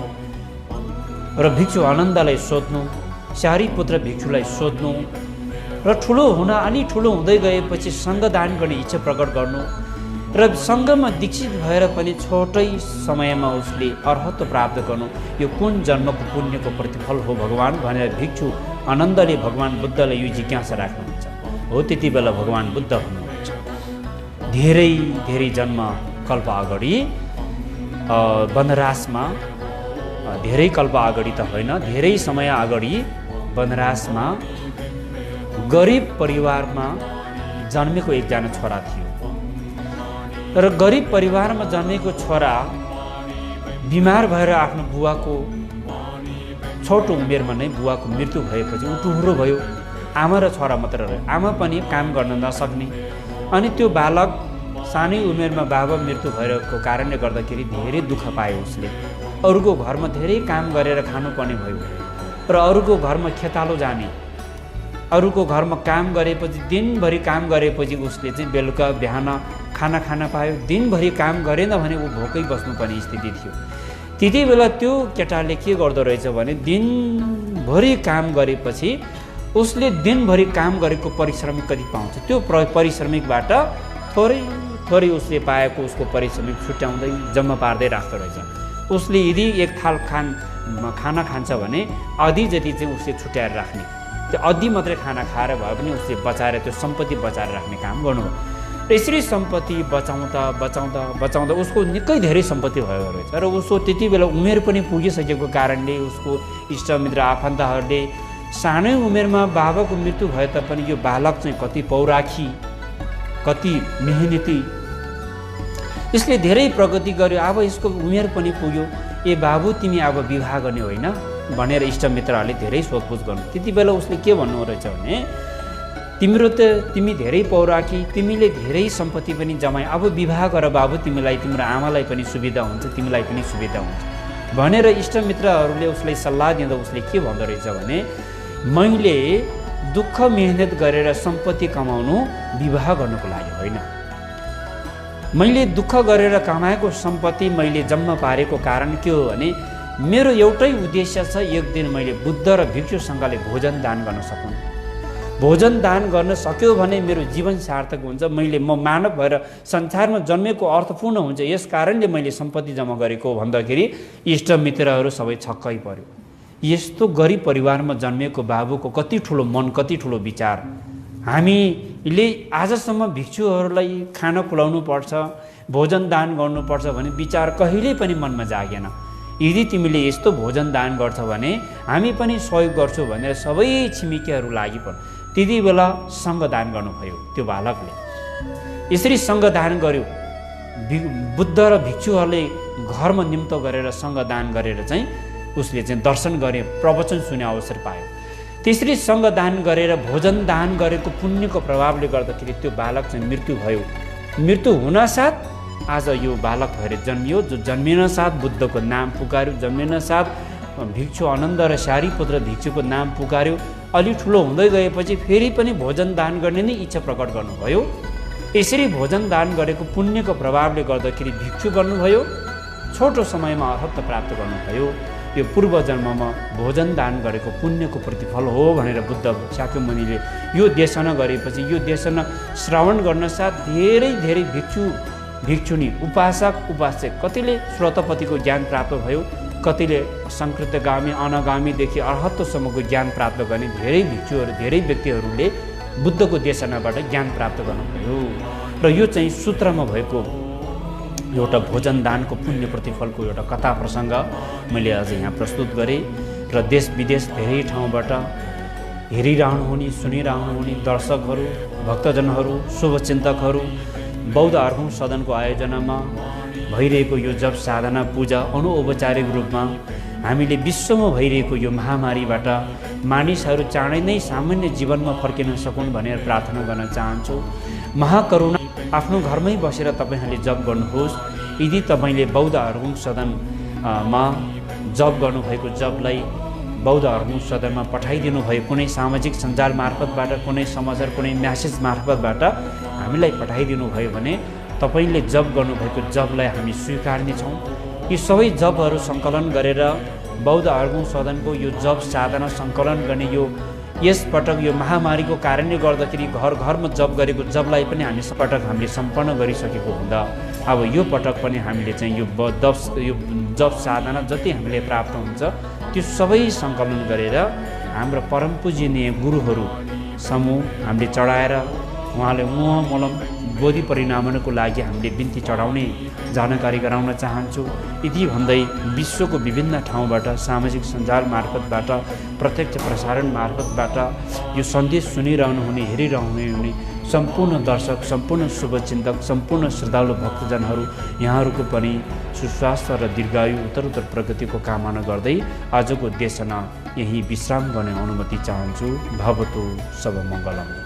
र भिक्षु आनन्दलाई सोध्नु, सारीपुत्र भिक्षुलाई सोध्नु र ठुलो हुन अलि ठुलो हुँदै गएपछि सङ्घदान गर्ने इच्छा प्रकट गर्नु र सङ्घमा दीक्षित भएर पनि छोटै समयमा उसले अर्हत्व प्राप्त गर्नु, यो कुन जन्मको पुण्यको प्रतिफल हो भगवान भनेर भिक्षु आनन्दले भगवान बुद्धलाई यो जिज्ञासा राख्नुहुन्छ। हो त्यति बेला भगवान बुद्ध हुनुहुन्छ। धेरै जन्म कल्प अगाडि वनरासमा, धेरै कल्प अगाडि त होइन, धेरै समय अगाडि वनरासमा गरिब परिवारमा जन्मेको एकजना छोरा थियो र गरिब परिवारमा जन्मेको छोरा बिमार भएर आफ्नो बुवाको छोटो उमेरमा नै बुवाको मृत्यु भएपछि ऊ टुहुरो भयो। आमा र छोरा मात्र रह्यो, आमा पनि काम गर्न नसक्ने। अनि त्यो बालक सानै उमेरमा बाबा मृत्यु भएको कारणले गर्दाखेरि धेरै दुःख पायो उसले। अरूको घरमा धेरै काम गरेर खानुपर्ने भयो र अरूको घरमा खेतालो जाने, अरूको घरमा काम गरेपछि दिनभरि काम गरेपछि उसले चाहिँ बेलुका बिहान खाना खान पायो। दिनभरि काम गरेन भने ऊ भोकै बस्नुपर्ने स्थिति थियो। त्यति बेला त्यो केटाले के गर्दो रहेछ भने दिनभरि काम गरेपछि उसले दिनभरि काम गरेको पारिश्रमिक कति पाउँछ, त्यो पारिश्रमिकबाट थोरै उसले पाएको उसको पारिश्रमिक छुट्याउँदै जम्मा पार्दै राख्दो रहेछ। उसले यदि एक थाल खाना खान्छ भने आधी जति चाहिँ उसले छुट्याएर राख्ने, त्यो अधी मात्रै खाना खाएर भए पनि उसले बचाएर त्यो सम्पत्ति बचाएर राख्ने काम गर्नुभयो। र यसरी सम्पत्ति बचाउँदा उसको निकै धेरै सम्पत्ति भएको रहेछ र उसको त्यति बेला उमेर पनि पुगिसकेको कारणले उसको इष्टमित्र आफन्तहरूले सानै उमेरमा बाबाको मृत्यु भए तापनि यो बालक चाहिँ कति पौराखी, कति मेहनती, यसले धेरै प्रगति गर्यो, अब यसको उमेर पनि पुग्यो, ए बाबु तिमी अब विवाह गर्ने होइन भनेर इष्टमित्रहरूले धेरै सोधपुछ गर्नु। त्यति बेला उसले के भन्नु रहेछ भने तिमी धेरै पौराखी, तिमीले धेरै सम्पत्ति पनि जमाए, अब विवाह गर बाबु, तिमीलाई तिम्रो आमालाई पनि सुविधा हुन्छ, तिमीलाई पनि सुविधा हुन्छ भनेर इष्टमित्रहरूले उसलाई सल्लाह दिँदा उसले के भन्दो रहेछ भने मैले दुःख मेहनत गरेर सम्पत्ति कमाउनु विवाह गर्नको लागि होइन, मैले दुःख गरेर कमाएको सम्पत्ति मैले जम्मा पारेको कारण के हो भने मेरो एउटै उद्देश्य छ, एक दिन मैले बुद्ध र भिक्षुसँगले भोजन दान गर्न सकौँ। भोजन दान गर्न सक्यो भने मेरो जीवन सार्थक हुन्छ, म मानव भएर संसारमा जन्मेको अर्थपूर्ण हुन्छ, यस कारणले मैले सम्पत्ति जम्मा गरेको भन्दाखेरि इष्टमित्रहरू सबै छक्कै पर्यो। यस्तो गरिब परिवारमा जन्मेको बाबुको कति ठुलो मन, कति ठुलो विचार। हामीले आजसम्म भिक्षुहरूलाई खाना खुलाउनु पर्छ, भोजन दान गर्नुपर्छ भने विचार कहिल्यै पनि मनमा जागेन। यदि तिमीले यस्तो भोजन दान गर्छौ भने हामी पनि सहयोग गर्छौँ भनेर सबै छिमेकीहरू लागि पर्यो। त्यति बेला सङ्घदान गर्नुभयो त्यो बालकले। यसरी सङ्घदान गर्यो, बुद्ध र भिक्षुहरूले घरमा निम्तो गरेर सङ्घदान गरेर चाहिँ उसले चाहिँ दर्शन गरे, प्रवचन सुने अवसर पायो। त्यसरी सङ्घदान गरेर भोजन दान गरेको पुण्यको प्रभावले गर्दाखेरि त्यो बालक चाहिँ मृत्यु भयो। मृत्यु हुनासाथ आज यो बालक भएर जन्मियो, जो जन्मिन साथ बुद्धको नाम पुकार्यो, जन्मिन साथ भिक्षु आनन्द र सारीपुत्र भिक्षुको नाम पुकार्यो। अलि ठुलो हुँदै गएपछि फेरि पनि भोजन दान गर्ने नै इच्छा प्रकट गर्नुभयो। यसरी भोजन दान गरेको पुण्यको प्रभावले गर्दाखेरि भिक्षु बन्नुभयो, छोटो समयमा अर्हत्त प्राप्त गर्नुभयो। यो पूर्व जन्ममा भोजन दान गरेको पुण्यको प्रतिफल हो भनेर बुद्ध शाक्यमुनिले यो देशना गरेपछि, यो देशना श्रवण गर्न साथ धेरै धेरै भिक्षुनी उपासक उपासक कतिले श्रोतपतिको ज्ञान प्राप्त भयो, कतिले संकृतगामी अनागामीदेखि अर्हत्तसम्मको ज्ञान प्राप्त गर्ने धेरै भिक्षुहरू, धेरै व्यक्तिहरूले बुद्धको देशनाबाट ज्ञान प्राप्त गर्नुभयो। र यो चाहिँ सूत्रमा भएको एउटा भोजन दानको पुण्य प्रतिफलको एउटा कथा प्रसङ्ग मैले आज यहाँ प्रस्तुत गरेँ। र देश विदेश धेरै ठाउँबाट हेरिरहनुहुने, सुनिरहनुहुने दर्शकहरू, भक्तजनहरू, शुभचिन्तकहरू, बौद्ध अर्घौं सदनको आयोजनामा भइरहेको यो जप साधना पूजा अनौपचारिक रूपमा हामीले विश्वमा भइरहेको यो महामारीबाट मानिसहरू चाँडै नै सामान्य जीवनमा फर्किन सकुन् भनेर प्रार्थना गर्न चाहन्छु। महाकरुणा आफ्नो घरमै बसेर तपाईँहरूले जप गर्नुहोस्। यदि तपाईँले बौद्ध अर्घौं सदनमा जप गर्नुभएको जपलाई बौद्ध अर्घौं सदनमा पठाइदिनु भयो, कुनै सामाजिक सञ्जाल मार्फतबाट, कुनै समाचार, कुनै म्यासेज मार्फतबाट हामीलाई पठाइदिनु भयो भने तपाईँले जप गर्नुभएको जपलाई हामी स्वीकार्नेछौँ। यी सबै जपहरू सङ्कलन गरेर बौद्ध अर्घौं सदनको यो जप साधना सङ्कलन गर्ने यस पटक यो महामारीको कारणले गर्दाखेरि घर घरमा जप गरेको जपलाई पनि हामीले सम्पन्न गरिसकेको हुँदा अब यो पटक पनि हामीले चाहिँ यो जप साधना जति हामीले प्राप्त हुन्छ त्यो सबै सङ्कलन गरेर हाम्रो परम पूजनीय गुरुहरू समूह हामीले चढाएर उहाँले मलम बोधि परिणामनको लागि हामीले बिन्ती चढाउने जानकारी गराउन चाहन्छु। यति भन्दै विश्वको विभिन्न ठाउँबाट सामाजिक सञ्जाल मार्फतबाट, प्रत्यक्ष प्रसारण मार्फतबाट यो सन्देश सुनिरहनुहुने, हेरिरहनुहुने सम्पूर्ण दर्शक, सम्पूर्ण शुभचिन्तक, सम्पूर्ण श्रद्धालु भक्तजनहरू यहाँहरूको पनि सुस्वास्थ्य र दीर्घायु उत्तरोत्तर प्रगतिको कामना गर्दै आजको देशना यही विश्राम गर्ने अनुमति चाहन्छु। भवतु सब मङ्गलम।